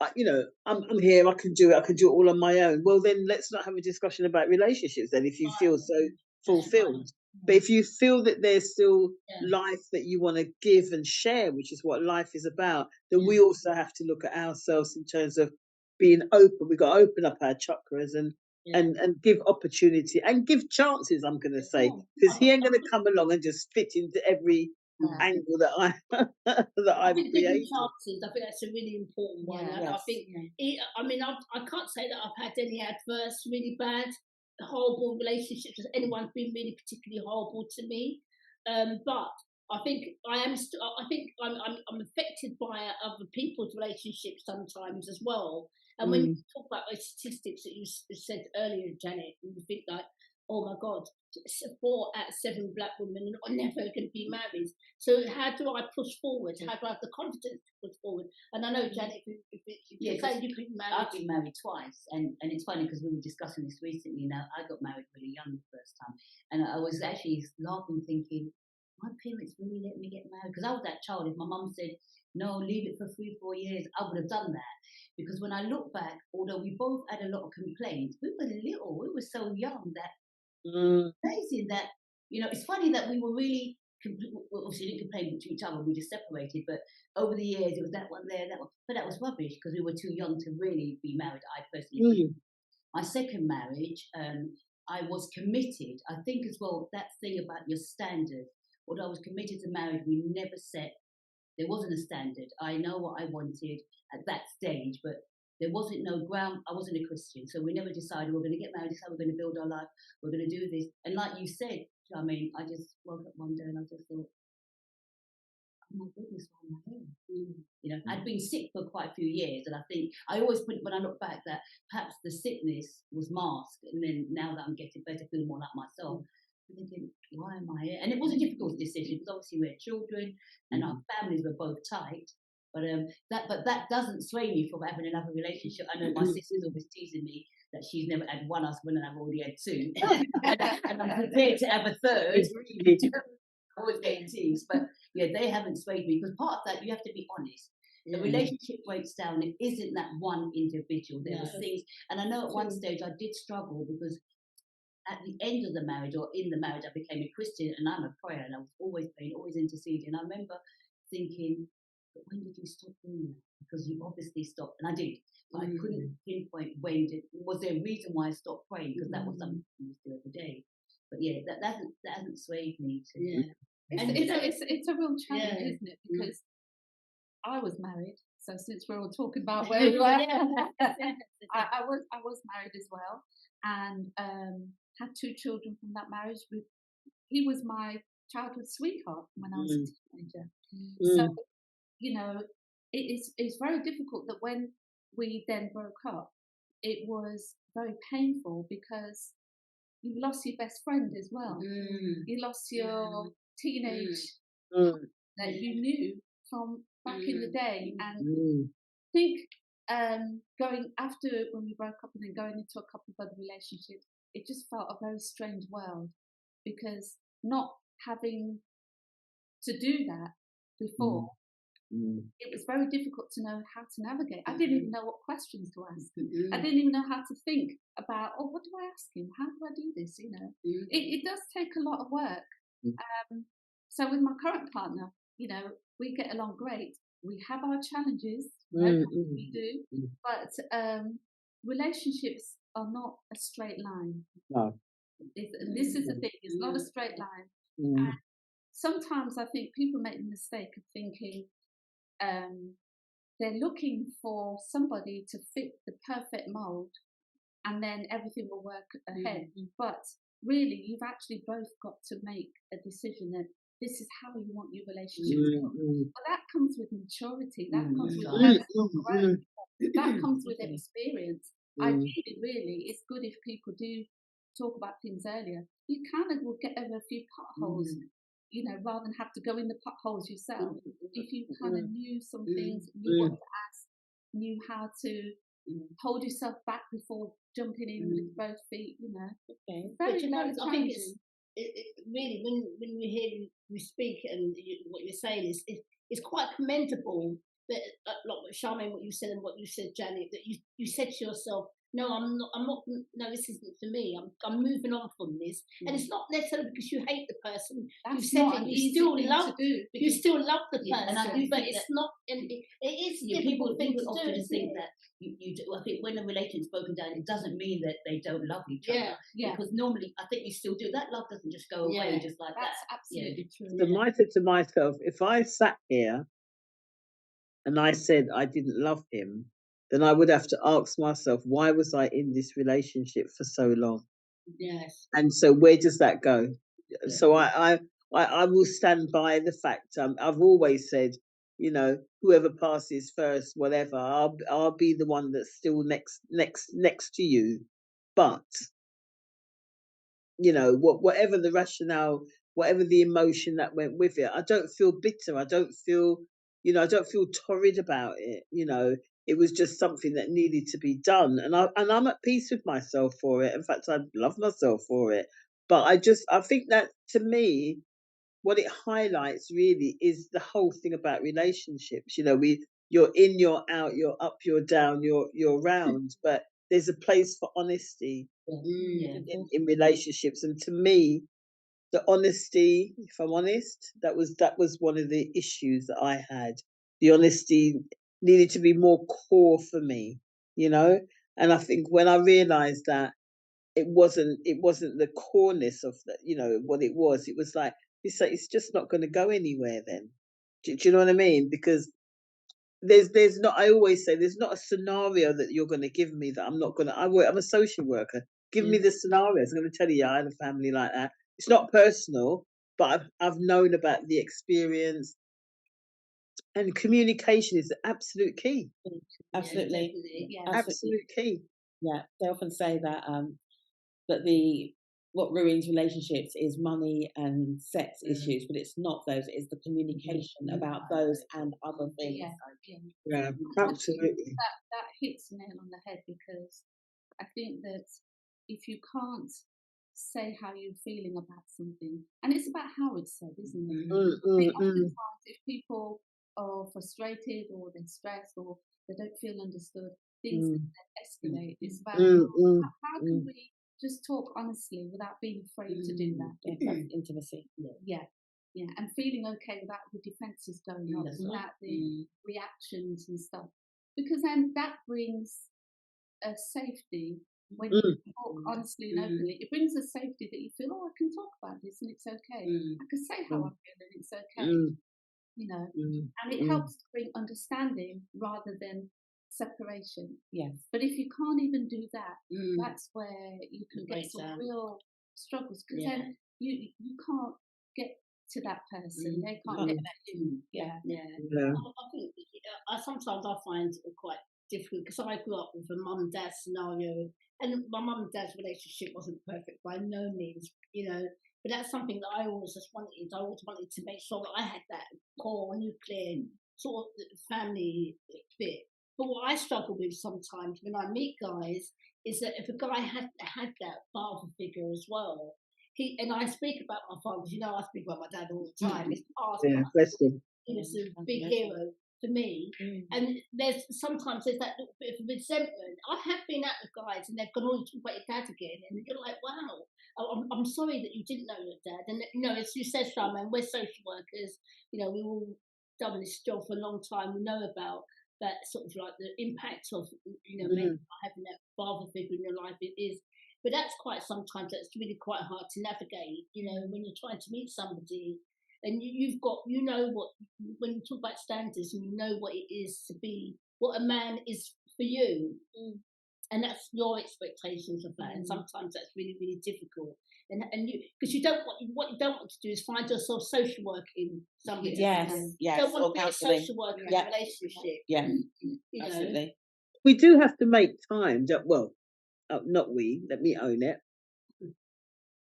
I'm here. I can do it. I can do it all on my own. Well, then let's not have a discussion about relationships. Then, if you feel so fulfilled, but if you feel that there's still life that you want to give and share, which is what life is about, then we also have to look at ourselves in terms of being open. We've got to open up our chakras and give opportunity and give chances. I'm going to say, because he ain't going to come along and just fit into every angle that I've created. Chances. I think that's a really important one. I think. I can't say that I've had any adverse, really bad, horrible relationships with anyone's been really particularly horrible to me. But I think I'm affected by other people's relationships sometimes as well. And when you talk about those statistics that you said earlier, Janet, you think like oh my God, 4 out of 7 black women are never going to be married. So how do I push forward? How do I have the confidence to push forward? And I know, Janet, you've been married. I've been married twice, and it's funny because we were discussing this recently. Now, I got married really young the first time, and I was actually laughing, thinking, my parents really let me get married, because I was that child. If my mum said, no, leave it for 3-4 years, I would have done that. Because when I look back, although we both had a lot of complaints, we were little, we were so young that amazing that, it's funny that we were really, obviously didn't complain to each other, we just separated, but over the years it was that one there, that one, but that was rubbish because we were too young to really be married. I personally my second marriage, I was committed. I think as well, that thing about your standards, although I was committed to marriage, we never set, there wasn't a standard. I know what I wanted at that stage, but there wasn't no ground. I wasn't a Christian, so we never decided we're going to get married, this is how we're going to build our life, we're going to do this. And like you said, I mean, I just woke up one day and I just thought, oh my goodness, why am I here? I'd been sick for quite a few years, and I think I always put, when I look back, that perhaps the sickness was masked, and then now that I'm getting better, feeling more like myself, I'm thinking, why am I here? And it was a difficult decision because obviously we had children and our families were both tight. But that doesn't sway me from having another relationship. I know my sister's always teasing me that she's never had one husband and I've already had 2, and I'm prepared to have a third. I always getting teased, but yeah, they haven't swayed me, because part of that, you have to be honest. The relationship breaks down. It isn't that one individual. There were things, and I know at one stage I did struggle because at the end of the marriage, or in the marriage, I became a Christian, and I'm a prayer, and I was always praying, always interceding. I remember thinking, but when did you stop doing that? Because you obviously stopped, and I did, but I couldn't pinpoint when was there a reason why I stopped praying, because that was something I used to do every day. But yeah, that hasn't swayed me to. It's a real challenge, isn't it? Because I was married, so since we're all talking about where we were, I was married as well, and had 2 children from that marriage. He was my childhood sweetheart when I was a teenager. So, it's very difficult that when we then broke up, it was very painful because you lost your best friend as well. You lost your teenage that you knew from back in the day. And I think going after, when we broke up and then going into a couple of other relationships, it just felt a very strange world, because not having to do that before, it was very difficult to know how to navigate. I didn't even know what questions to ask. I didn't even know how to think about, what do I ask him? How do I do this? It does take a lot of work. So with my current partner, we get along great. We have our challenges, we do, but relationships are not a straight line. No. This is the thing, it's not a straight line. And sometimes I think people make the mistake of thinking they're looking for somebody to fit the perfect mold and then everything will work ahead. But really, you've actually both got to make a decision that this is how you want your relationship to go. But that comes with maturity, that comes with personal growth, that comes with experience. Ideally, really, it's good if people do talk about things earlier. You kind of will get over a few potholes, rather than have to go in the potholes yourself. If you kind of knew some things, knew what to ask, knew how to hold yourself back before jumping in with both feet, Okay. But I think it's really, when we hear you speak and what you're saying is quite commendable. That like Charmaine, what you said and what you said, Janet, that you said to yourself, no, I'm not. No, this isn't for me. I'm moving on from this, and it's not necessarily because you hate the person. That's you said it. You still love. You still love the person, and I do but think it's not. And it is people thing to often do, think that you do. I think when a relationship's broken down, it doesn't mean that they don't love each other. Because normally, I think you still do. That love doesn't just go away just like that. That's absolutely true. So I said to myself, if I sat here and I said I didn't love him, then I would have to ask myself, why was I in this relationship for so long? Yes. And so where does that go? Yeah. So I will stand by the fact, I've always said, whoever passes first, whatever, I'll be the one that's still next to you. But whatever the rationale, whatever the emotion that went with it. I don't feel bitter. I don't feel, I don't feel torrid about it. It was just something that needed to be done, and I'm at peace with myself for it. In fact, I love myself for it. But I think that, to me, what it highlights really is the whole thing about relationships. You're in, you're out, you're up, you're down, you're round, but there's a place for honesty in relationships. And to me, the honesty, if I'm honest, that was one of the issues that I had. The honesty needed to be more core for me, and I think when I realized that it wasn't the coreness of that, what it was like, it's just not going to go anywhere then. Do you know what I mean? Because there's not, I always say, there's not a scenario that you're going to give me that I'm not going to. I'm a social worker. Give me the scenarios. I'm going to tell you, I had a family like that. It's not personal, but I've known about the experience, and communication is the absolute key. Absolutely. Absolute key. Yeah, they often say that what ruins relationships is money and sex issues, but it's not those. It's the communication about those and other things. Yeah, absolutely. That hits the nail on the head, because I think that if you can't say how you're feeling about something, and it's about how it's said, isn't it? I think oftentimes if people are frustrated or they're stressed or they don't feel understood, things escalate. It's about how can we just talk honestly without being afraid to do that. That's intimacy. Yeah, and feeling okay without the defences going on, without the reactions and stuff, because then that brings a safety. When you talk honestly and openly, it brings a safety that you feel, I can talk about this and it's okay. I can say how I feel and it's okay. And it helps to bring understanding rather than separation. Yes. But if you can't even do that, that's where you can get some real struggles, because then you can't get to that person. They can't get back to you. I think sometimes I find it quite difficult, because I grew up with a mum and dad scenario, and my mum and dad's relationship wasn't perfect by no means, but that's something that I always just wanted. I always wanted to make sure that I had that core nuclear sort of family bit. But what I struggle with sometimes when I meet guys is that if a guy had that father figure as well, and I speak about my father, I speak about my dad all the time. It's past. He was a big hero for me, and sometimes there's that little bit of resentment. I have been out with guys and they've gone on to talk about your dad again, and you're like, wow, I'm sorry that you didn't know your dad. And as you said, Charmaine, we're social workers. We've all done this job for a long time. We know about that sort of like the impact of maybe not having that father figure in your life. It is, but that's really quite hard to navigate. When you're trying to meet somebody. And you've got, what, when you talk about standards, and you know what it is to be, what a man is for you. And that's your expectations of that. And sometimes that's really, really difficult. And because what you don't want to do is find yourself social working somebody. Yes. You don't want to be a social worker in a relationship. Yeah, absolutely. We do have to make time. Not we, let me own it.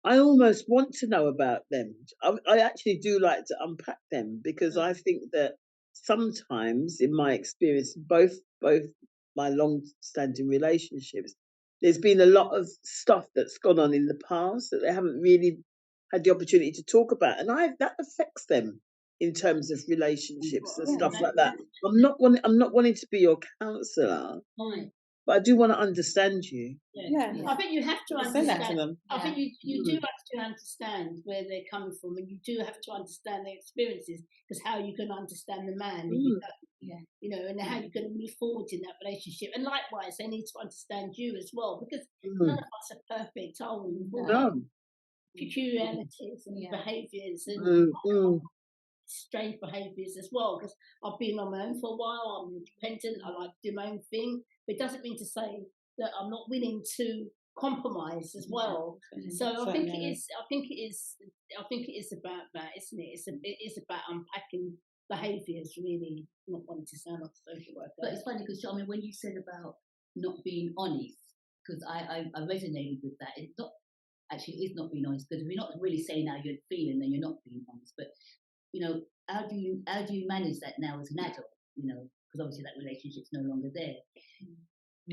I almost want to know about them. I actually do like to unpack them, because I think that sometimes, in my experience, both my long-standing relationships, there's been a lot of stuff that's gone on in the past that they haven't really had the opportunity to talk about, and that affects them in terms of relationships and stuff like that. I'm not wanting to be your counsellor. But I do want to understand you. I think you have to understand. I think you do have to understand where they're coming from, and you do have to understand their experiences, because how you can understand the man, and how you're going to move forward in that relationship. And likewise, they need to understand you as well, because none of us are perfect, are we? Peculiarities and behaviours and strange behaviours as well, because I've been on my own for a while. I'm independent. I like to do my own thing, but it doesn't mean to say that I'm not willing to compromise as well. So I think it is about that, isn't it? It is about unpacking behaviours, really, not wanting to sound like a social worker. But it's funny, because Charmaine, when you said about not being honest, because I resonated with that. It's not actually is not being honest. Because if you're not really saying how you're feeling, then you're not being honest. But how do you manage that now as an adult? Because obviously that relationship's no longer there.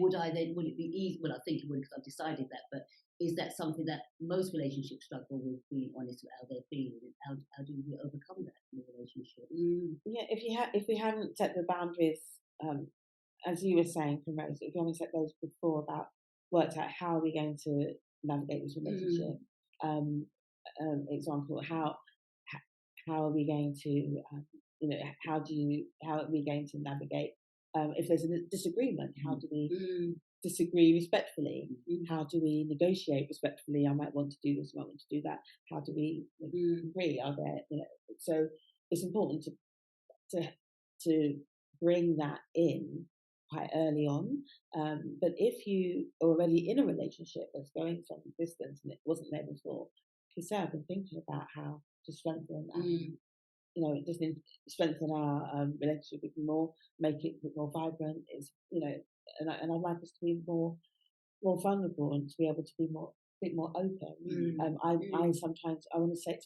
Would it be easy? Well, I think it would, because I've decided that. But is that something that most relationships struggle with, being honest with how they're feeling? And how do you overcome that in a relationship? Yeah, if we hadn't set the boundaries, as you were saying, Primrose, if we haven't set those before, about worked out how are we going to navigate this relationship. Example, how are we going to, how are we going to navigate if there's a disagreement? How do we disagree respectfully? How do we negotiate respectfully? I might want to do this, I might want to do that. How do we agree? Are there, so it's important to bring that in quite early on. But if you are already in a relationship that's going some distance and it wasn't there before, you say, I've been thinking about how to strengthen just strengthen our relationship even more, make it a bit more vibrant. It's and I'd like us to be more vulnerable and to be able to be a bit more open. I sometimes I want to say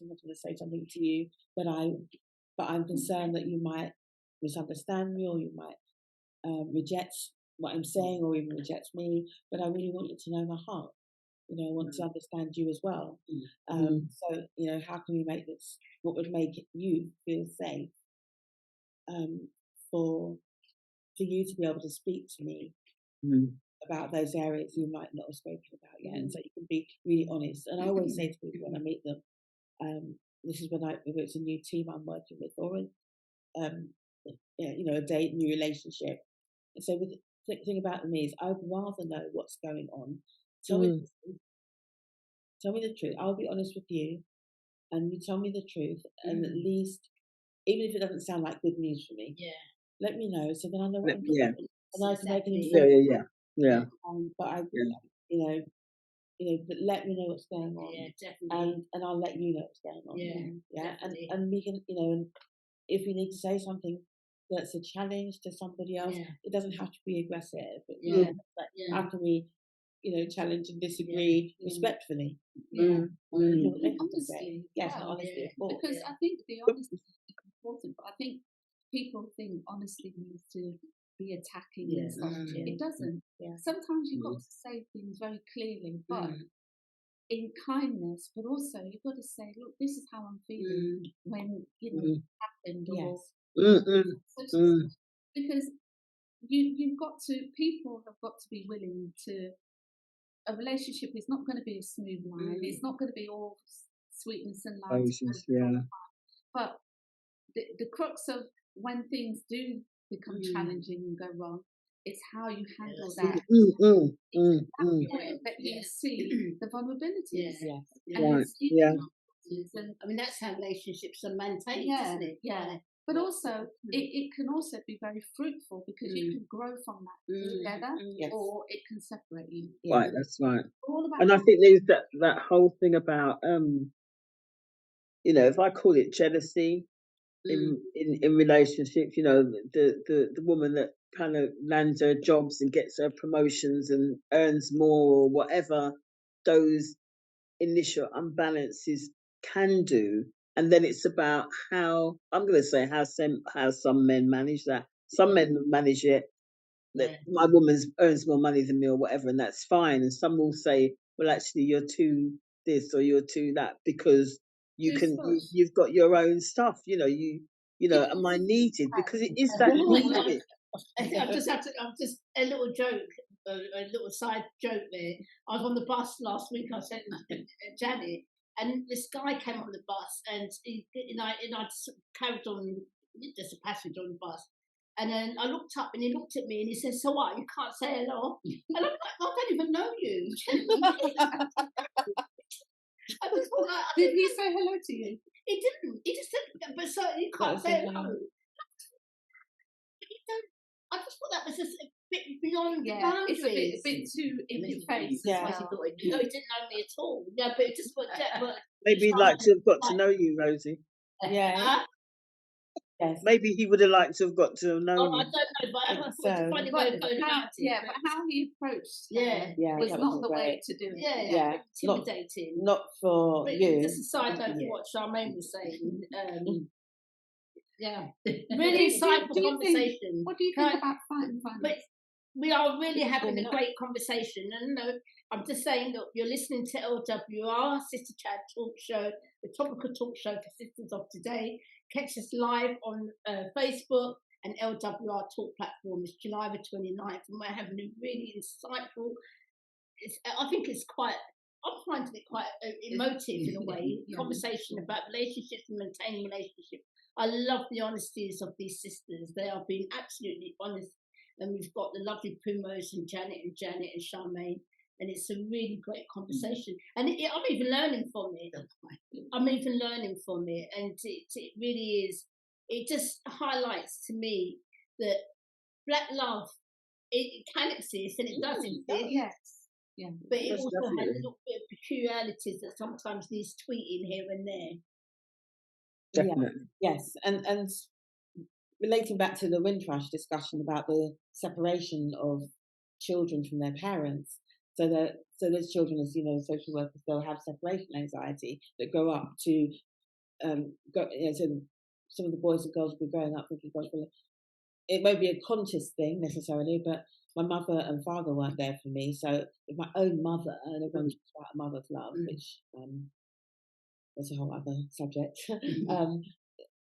something to you, but I'm concerned that you might misunderstand me, or you might reject what I'm saying, or even reject me. But I really want you to know my heart. I want to understand you as well. So, how can we make this, what would make you feel safe for you to be able to speak to me about those areas you might not have spoken about yet, and so you can be really honest. And I always say to people when I meet them, this is if it's a new team I'm working with, or a date, new relationship. And so the thing about me is I'd rather know what's going on. Tell me the truth. I'll be honest with you, and you tell me the truth, and at least, even if it doesn't sound like good news for me, let me know, so then I know what I'm doing. And I can make an informed. But but let me know what's going on. Yeah, definitely. And I'll let you know what's going on. And we can, and if we need to say something that's a challenge to somebody else, it doesn't have to be aggressive. But how can we, challenge and disagree respectfully? Honestly, honestly, because I think the honesty is important, but I think people think honesty needs to be attacking and stuff. It doesn't. Sometimes you've got to say things very clearly, but in kindness. But also you've got to say, look, this is how I'm feeling when it happened, because you've got to. People have got to be willing to. A relationship is not going to be a smooth line. It's not going to be all sweetness and light. But the crux of when things do become challenging and go wrong, it's how you handle that. That you see the vulnerabilities. And I mean, that's how relationships are maintained, isn't it? But also, it can also be very fruitful, because you can grow from that together, or it can separate you. Right, that's right. And I think there's that whole thing about, if I call it jealousy in relationships, the woman that kind of lands her jobs and gets her promotions and earns more, or whatever those initial unbalances can do. And then it's about how some men manage that. Some men manage it that my woman earns more money than me, or whatever, and that's fine. And some will say, well, actually, you're too this or you're too that, because you've got your own stuff. Am I needed? Because it is that needed. I've just a little joke, a little side joke there. I was on the bus last week. I said Janet. And this guy came on the bus, and I just carried on, just a passage on the bus. And then I looked up, and he looked at me, and he said, "So what? You can't say hello?" And I'm like, "I don't even know you." Did he say hello to you? He didn't. He just said, "But so you can't say hello." I just thought that was just a bit beyond the boundaries. It's a bit too in your face. That's why she thought, no, he didn't know me at all. Yeah, but it just worked out. Maybe he'd like to have got to know you, Rosie. Yes. Maybe he would have liked to have got to know Oh, I you. don't know, but I thought So- it's a funny way of going about it. But how he approached Yeah. Yeah, was that not wasn't the way great. to do it. Yeah, intimidating. Not for But you. just a side note Yeah. for what Charmaine was saying. Yeah, Do really you- insightful do you think- conversation. What do you think about fighting finance? But we are really having a Coming up. great conversation, and no, I'm just saying that you're listening to LWR Sista Chat Talk Show, the topical talk show for sisters of today. Catch us live on Facebook and LWR Talk platform. It's July the 29th, and we're having a really insightful. I think it's quite. I'm finding it quite emotive in a way. Conversation about relationships and maintaining relationships. I love the honesties of these sisters. They are being absolutely honest. And we've got the lovely Primrose and Janet and Charmaine. And it's a really great conversation. And I'm even learning from it. I'm even learning from it. And it really is, it just highlights to me that black love, it can exist and it does exist. Yes. Yeah. But it Yes, also has a definitely. little bit of peculiarities that sometimes needs tweeting here and there. Definitely. Yes, and relating back to the Windrush discussion about the separation of children from their parents, so those children, as you know, social workers, they'll have separation anxiety that grow up to so some of the boys and girls will be growing up thinking, gosh, well, it won't be a conscious thing necessarily, but my mother and father weren't there for me. So if my own mother, and everyone talks about a mother's love, which that's a whole other subject.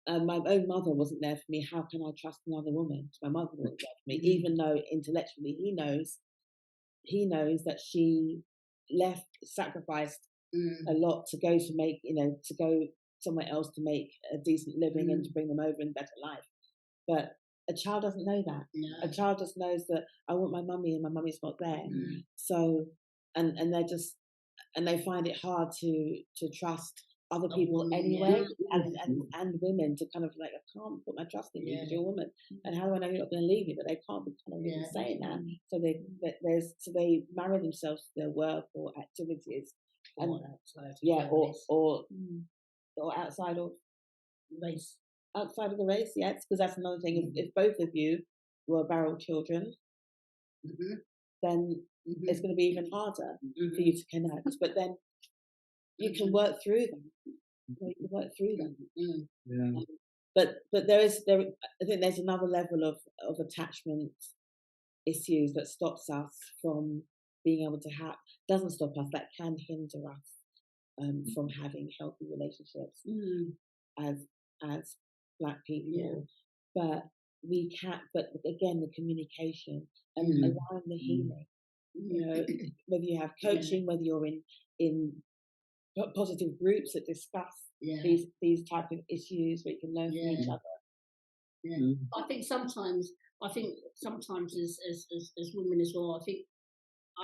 My own mother wasn't there for me. How can I trust another woman? My mother wasn't there for me, even though intellectually he knows that she sacrificed a lot to go to go somewhere else to make a decent living and to bring them over in a better life. But a child doesn't know that. No. A child just knows that I want my mummy and my mummy's not there. So, and they find it hard to trust other people anyway, and women to kind of like, I can't put my trust in you because you're a woman, and how do I know you're not going to leave me? But they can't be kind of even saying that. So they marry themselves to their work or activities, and or outside of race. Outside of the race, yes, because that's another thing. If both of you were barrel children, then it's going to be even harder for you to connect. But then you can work through them. You can work through them. Yeah. But I think there's another level of attachment issues that stops us from being able to doesn't stop us, that can hinder us from having healthy relationships as Black people. But we can't. But again, the communication and allowing the healing. You know, whether you have coaching, whether you're in positive groups that discuss these type of issues, where you can learn from each other. I think sometimes as women as well,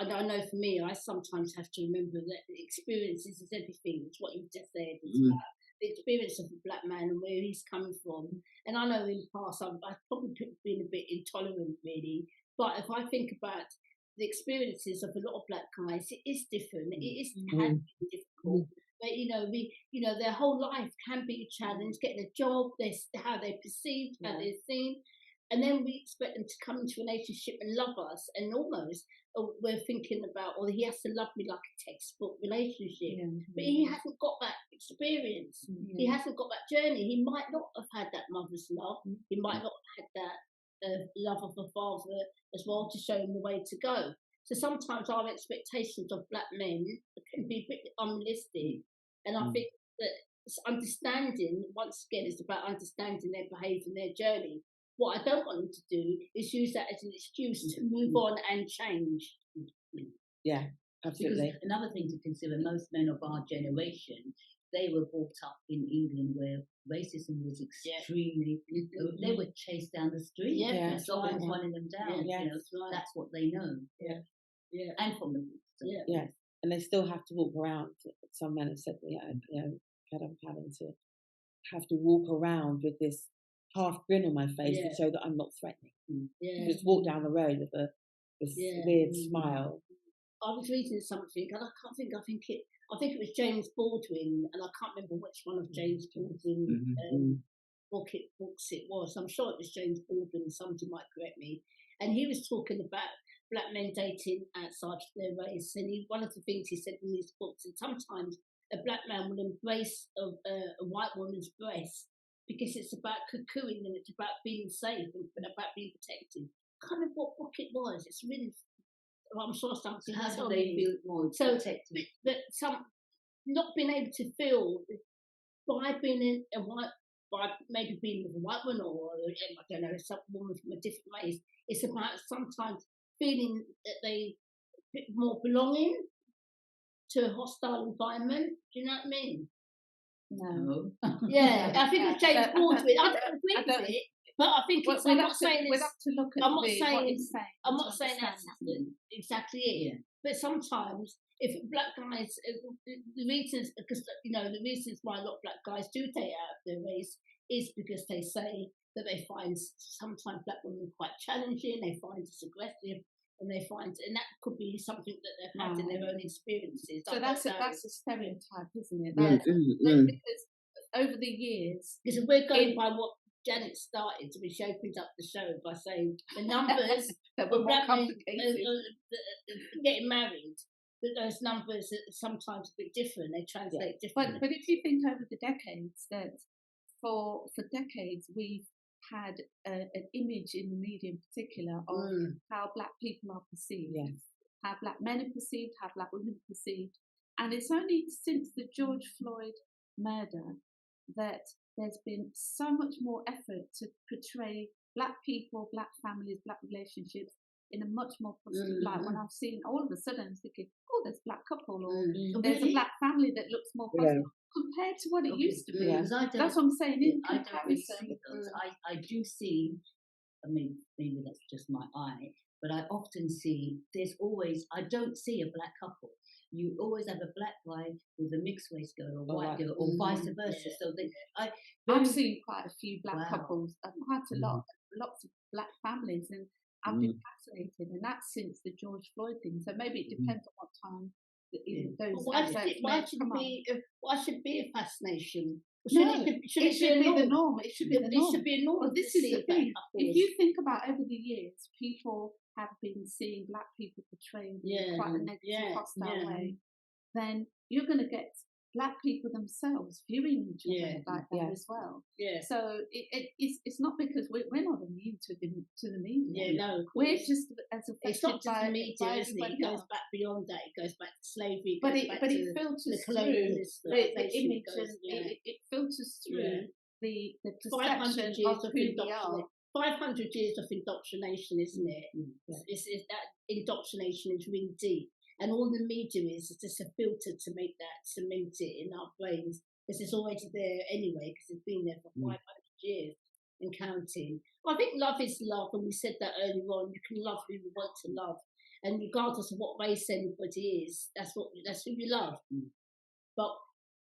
I know for me, I sometimes have to remember that experiences is everything. It's what you've just said. It's about the experience of a Black man and where he's coming from. And I know in the past I've probably been a bit intolerant, really. But if I think about the experiences of a lot of Black guys, it is different. It can be difficult. But their whole life can be a challenge. Getting a job, how they're perceived, how they're seen, and then we expect them to come into a relationship and love us, and almost we're thinking about, he has to love me like a textbook relationship. But he hasn't got that experience. He hasn't got that journey. He might not have had that mother's love. He might not have had that love of a father as well to show him the way to go. So sometimes our expectations of Black men can be a bit unrealistic. And I think that understanding, once again, is about understanding their behaviour and their journey. What I don't want them to do is use that as an excuse to move on and change. Yeah, absolutely. Because another thing to consider, most men of our generation, they were brought up in England where racism was extremely. They were chased down the street. And someone running them down. That's what they know. And from the roots. Yes, and they still have to walk around. Some men have said, kind of having to have to walk around with this half grin on my face to show that I'm not threatening. Just walk down the road with this weird smile. I was reading something, and I think it was James Baldwin, and I can't remember which one of James Baldwin books it was. I'm sure it was James Baldwin, somebody might correct me. And he was talking about black men dating outside of their race. And one of the things he said in these books, and sometimes a black man will embrace a white woman's breast because it's about cocooning and it's about being safe and about being protected. Kind of what book it was. It's really, I'm sure something. How do they feel more protected? That some not being able to feel by being in a white, by maybe being with a white woman or I don't know, some woman from a different race. It's about sometimes feeling that they bit more belonging to a hostile environment. Do you know what I mean? No. Yeah, I think it's James Baldwin. I don't agree with it, but I think it's. I'm not saying we'll have to look at I'm not what saying. he's saying. I'm not saying that's exactly it. Yeah. But sometimes, if black guys, the reasons, because the reasons why a lot of black guys do date out of their race is because they say that they find sometimes black women quite challenging, they find us aggressive, and that could be something that they've had in their own experiences. So that's a stereotype, isn't it? Because over the years, because we're going by what Janet started, she opened up the show by saying the numbers that of were more black men complicated. getting married, that those numbers are sometimes a bit different. They translate differently. But if you think over the decades, that for decades we've had an image in the media in particular of how black people are perceived, how black men are perceived, how black women are perceived. And it's only since the George Floyd murder that there's been so much more effort to portray black people, black families, black relationships in a much more positive light. When I've seen all of a sudden, I'm thinking, oh, there's a black couple, or there's a black family that looks more positive compared to what it used to be. That's what I'm saying. In I don't really comparison, see those. I do see. I mean, maybe that's just my eye, but I often see. I don't see a black couple. You always have a black guy with a mixed race girl or white girl, or vice versa. So I've seen quite a few black couples, quite a lot, lots of black families, and I've been fascinated, and that's since the George Floyd thing. So maybe it depends on what time those. Why should it be a fascination? It should be the norm. It should be the norm. It should be a norm. Well, this is the thing. If you think about over the years, people have been seeing black people portrayed in quite a negative, hostile way, then you're going to get black people themselves viewing each other like that as well. Yeah. So it's not because we're not immune to the media. Yeah, no. We're just as affected it's not just by the media, isn't it? It goes back beyond that. It goes back to slavery. But it filters through the image, and it filters through the perception of who we are. 500 years of indoctrination, isn't it? It's that indoctrination is really deep. And all the media is just a filter to make that cement it in our brains, because it's already there anyway, because it's been there for 500 years and counting. Well, I think love is love, and we said that earlier on. You can love who you want to love, and regardless of what race anybody is, that's who you love. But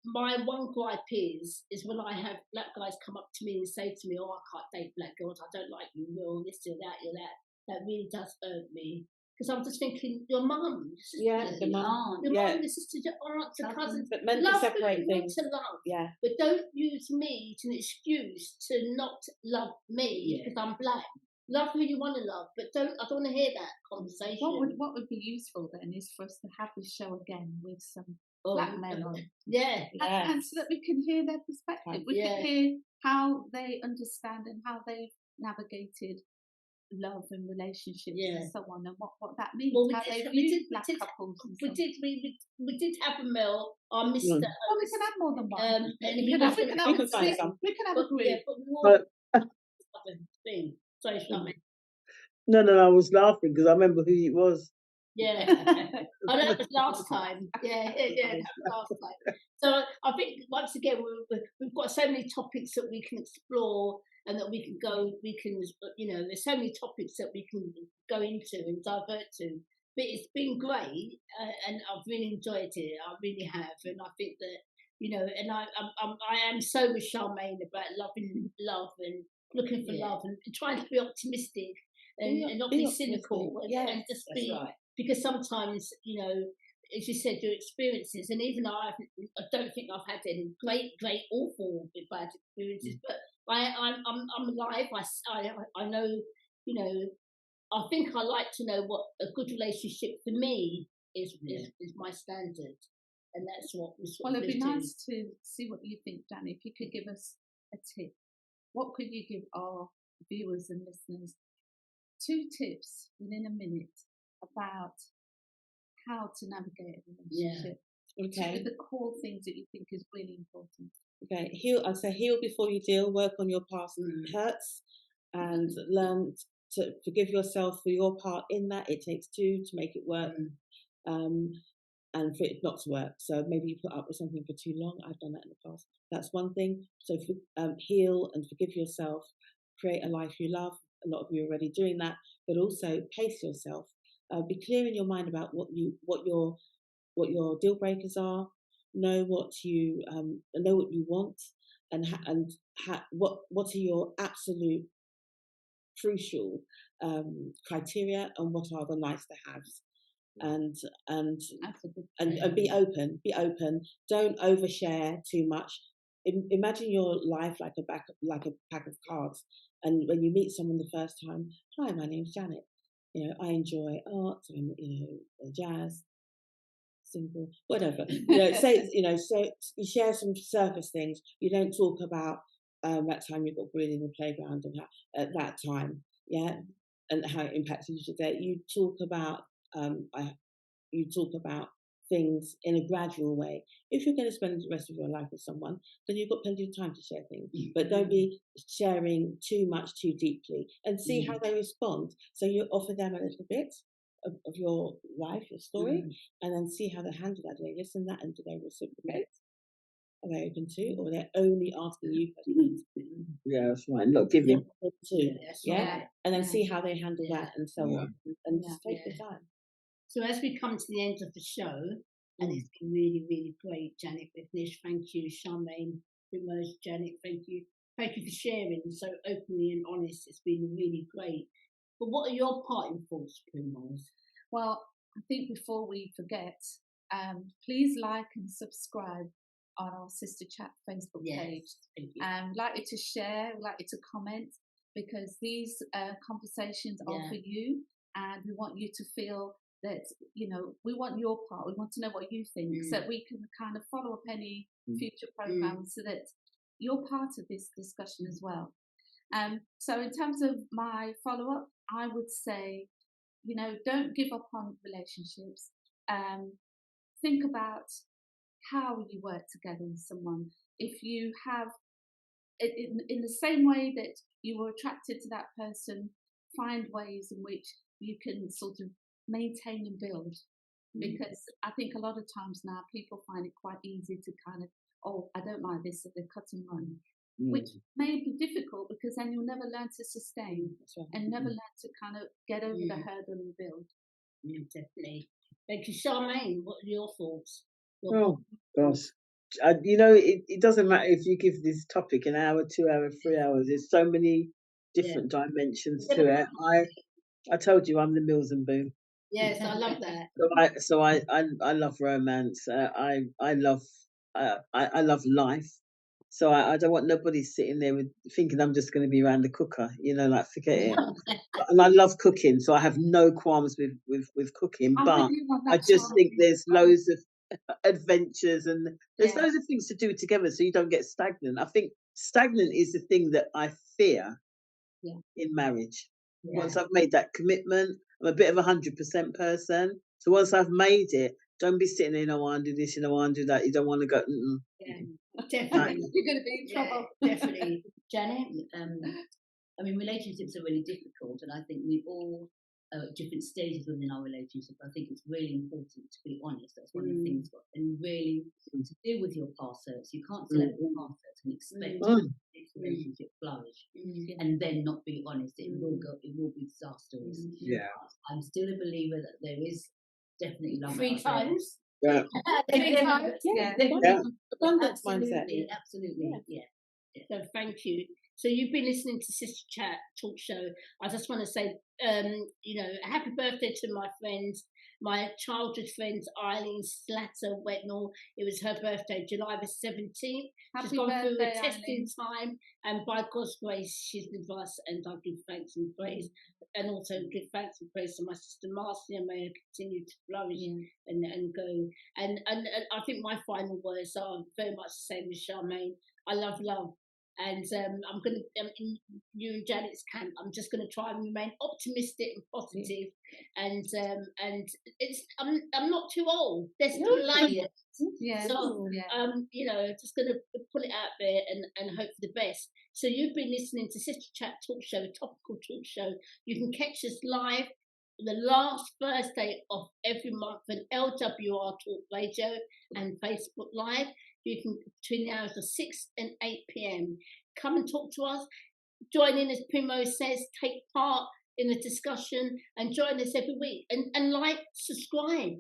my one gripe is when I have black guys come up to me and say to me, "Oh, I can't date black girls. I don't like you. You're this, you're that, you're that." That really does hurt me. Because I'm just thinking, your mum, your mum, your sister, your aunt, your cousins. But meant to separate things. To love, but don't use me as an excuse to not love me because I'm black. Love who you want to love, but I don't want to hear that conversation. What would be useful then is for us to have this show again with some black men on, and so that we can hear their perspective. We can hear how they understand and how they've navigated love and relationships and so on, and what that means. Well, we did have a male, our Mr. Well, we can have more than one. We can have a group. Sorry, Charmaine. No, I was laughing because I remember who it was. Yeah, I know that was last time. Yeah, that was last time. So I think once again we've got so many topics that we can explore. And that we can there's so many topics that we can go into and divert to. But it's been great, and I've really enjoyed it. I really have, and I think that and I am so with Charmaine about loving love and looking for love and trying to be optimistic and not be cynical and just be because sometimes as you said, your experiences, and even I don't think I've had any great, awful, bad experiences, but I'm alive. I know, you know. I think I like to know what a good relationship for me is my standard, and that's what we sort Well, of it'd be live to. nice to see what you think, Danny. If you could give us a tip, what could you give our viewers and listeners? 2 tips within a minute about how to navigate a relationship. Okay. 2 of the core things that you think is really important. Okay, I'd say heal before you deal. Work on your past hurts, and learn to forgive yourself for your part in that. It takes 2 to make it work, and for it not to work. So maybe you put up with something for too long. I've done that in the past. That's one thing. So heal and forgive yourself. Create a life you love. A lot of you are already doing that, but also pace yourself. Be clear in your mind about what your deal breakers are. Know what you want, and what are your absolute crucial criteria, and what are the nice to haves, and be open. Be open. Don't overshare too much. Imagine your life like a pack of cards, and when you meet someone the first time, hi, my name's Janet. You know, I enjoy art and jazz, simple, whatever. So you share some surface things. You don't talk about that time you got bullied in the playground and how, at that time, and how it impacted you today. You talk about things in a gradual way. If you're going to spend the rest of your life with someone, then you've got plenty of time to share things. But don't be sharing too much too deeply, and see how they respond. So you offer them a little bit of your life, your story, and then see how they handle that. Do they listen to that, and do they reciprocate? Are they open to, or they're only asking you questions? Yeah, that's right. Not giving. And then see how they handle that, and so on. And just take the time. So as we come to the end of the show, and it's been really, really great, Janet, McNish, thank you, Charmaine, Janet, thank you for sharing so openly and honest. It's been really great. But what are your parting thoughts, Primrose? Well, I think before we forget, please like and subscribe on our Sista Chat Facebook page. Thank you. Like you to share, like you to comment, because these conversations are for you, and we want you to feel that, we want your part. We want to know what you think, so that we can kind of follow up any future programs, so that you're part of this discussion as well. So in terms of my follow-up, I would say, don't give up on relationships. Think about how you work together with someone. If you have, in the same way that you were attracted to that person, find ways in which you can sort of maintain and build. Because I think a lot of times now people find it quite easy to kind of, I don't like this, so they cut and run. Which may be difficult, because then you'll never learn to sustain and never learn to kind of get over the hurdle and build. Yeah, definitely. Thank you, Charmaine. What are your thoughts? Oh gosh, it doesn't matter if you give this topic an hour, 2 hours, 3 hours. There's so many different dimensions to it. I told you I'm the Mills and Boone. Yes, I love that. So I love romance. I love life. So I don't want nobody sitting there thinking I'm just going to be around the cooker, forget it. And I love cooking, so I have no qualms with cooking. But I just think there's loads of adventures, and there's loads of things to do together, so you don't get stagnant. I think stagnant is the thing that I fear in marriage. Once I've made that commitment, I'm a bit of 100% person. So once I've made it, don't be sitting there, I want to do this, I want to do that. You don't want to go. Definitely. You're going to be in trouble. Definitely. Janet? Relationships are really difficult, and I think we all are at different stages within our relationship. I think it's really important to be honest. That's one of the things, and really to deal with your past hurts. You can't select your past hurts and expect this relationship flourish, and then not be honest. It will be disastrous. I'm still a believer that there is definitely love. 3 times. Yeah. 3 times. Absolutely. So thank you. So you've been listening to Sista Chat Talk Show. I just want to say, happy birthday to my friend my childhood friend Eileen Slatter Wetnall. It was her birthday, July the 17th. Happy She's gone through birthday, a testing Eileen. time, and by God's grace, she's with us, and I give thanks and praise. And also give thanks and praise to my sister Marcia, may her continue to flourish and go. And I think my final words are very much the same as Charmaine. I love love. And I'm going to, in you and Janet's camp, I'm just going to try and remain optimistic and positive. And it's I'm not too old. There's still life. Yeah. So, you know, just going to put it out there and hope for the best. So you've been listening to Sista Chat Talk Show, a topical talk show. You can catch us live the last Thursday of every month on LWR Talk Radio and Facebook Live. You can between the hours of 6 and 8 p.m. Come and talk to us. Join in, as Primo says, take part in the discussion and join us every week. And like, subscribe.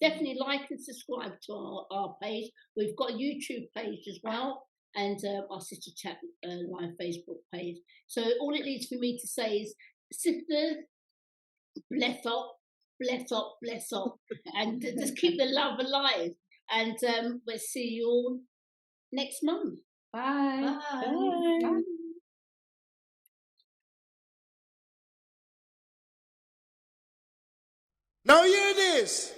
Definitely like and subscribe to our page. We've got a YouTube page as well, and our Sista Chat live Facebook page. So all it needs for me to say is, sisters, bless up, bless up, bless up, and just keep the love alive. And we'll see you all next month. Bye. Bye. Bye. Now hear this.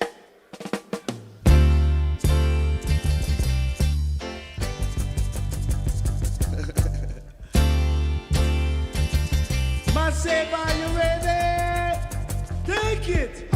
Massive, are you ready? Take it.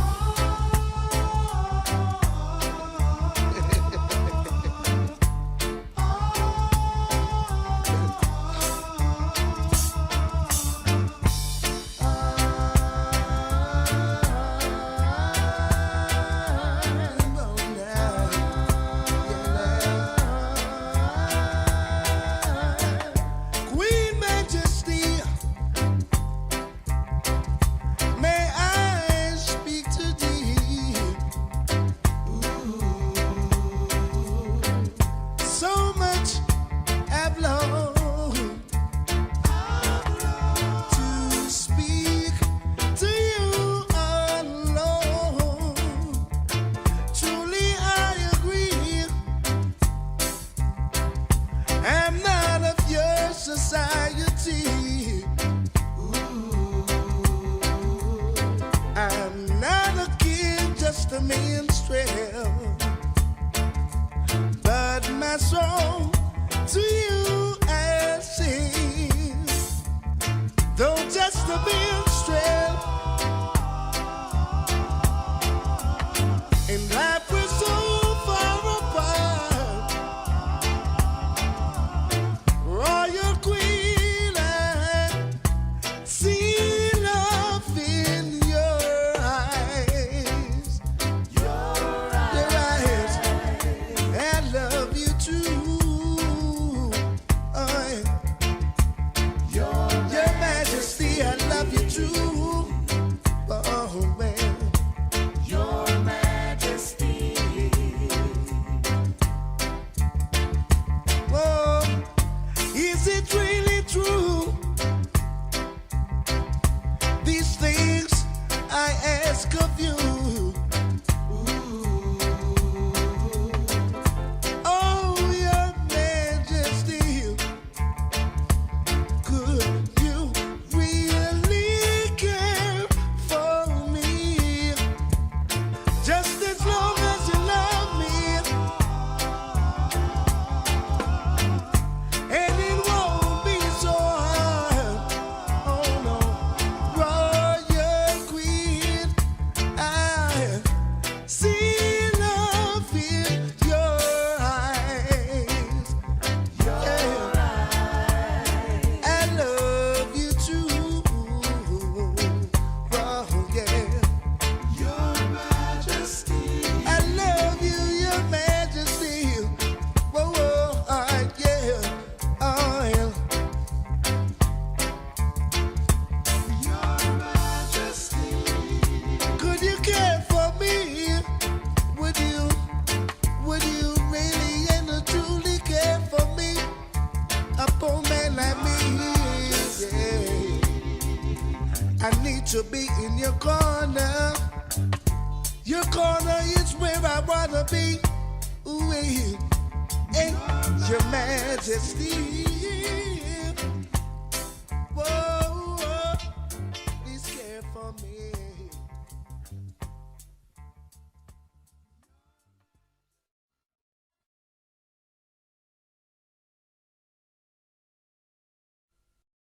Your corner is where I wanna be. Ooh, ain't Your Majesty.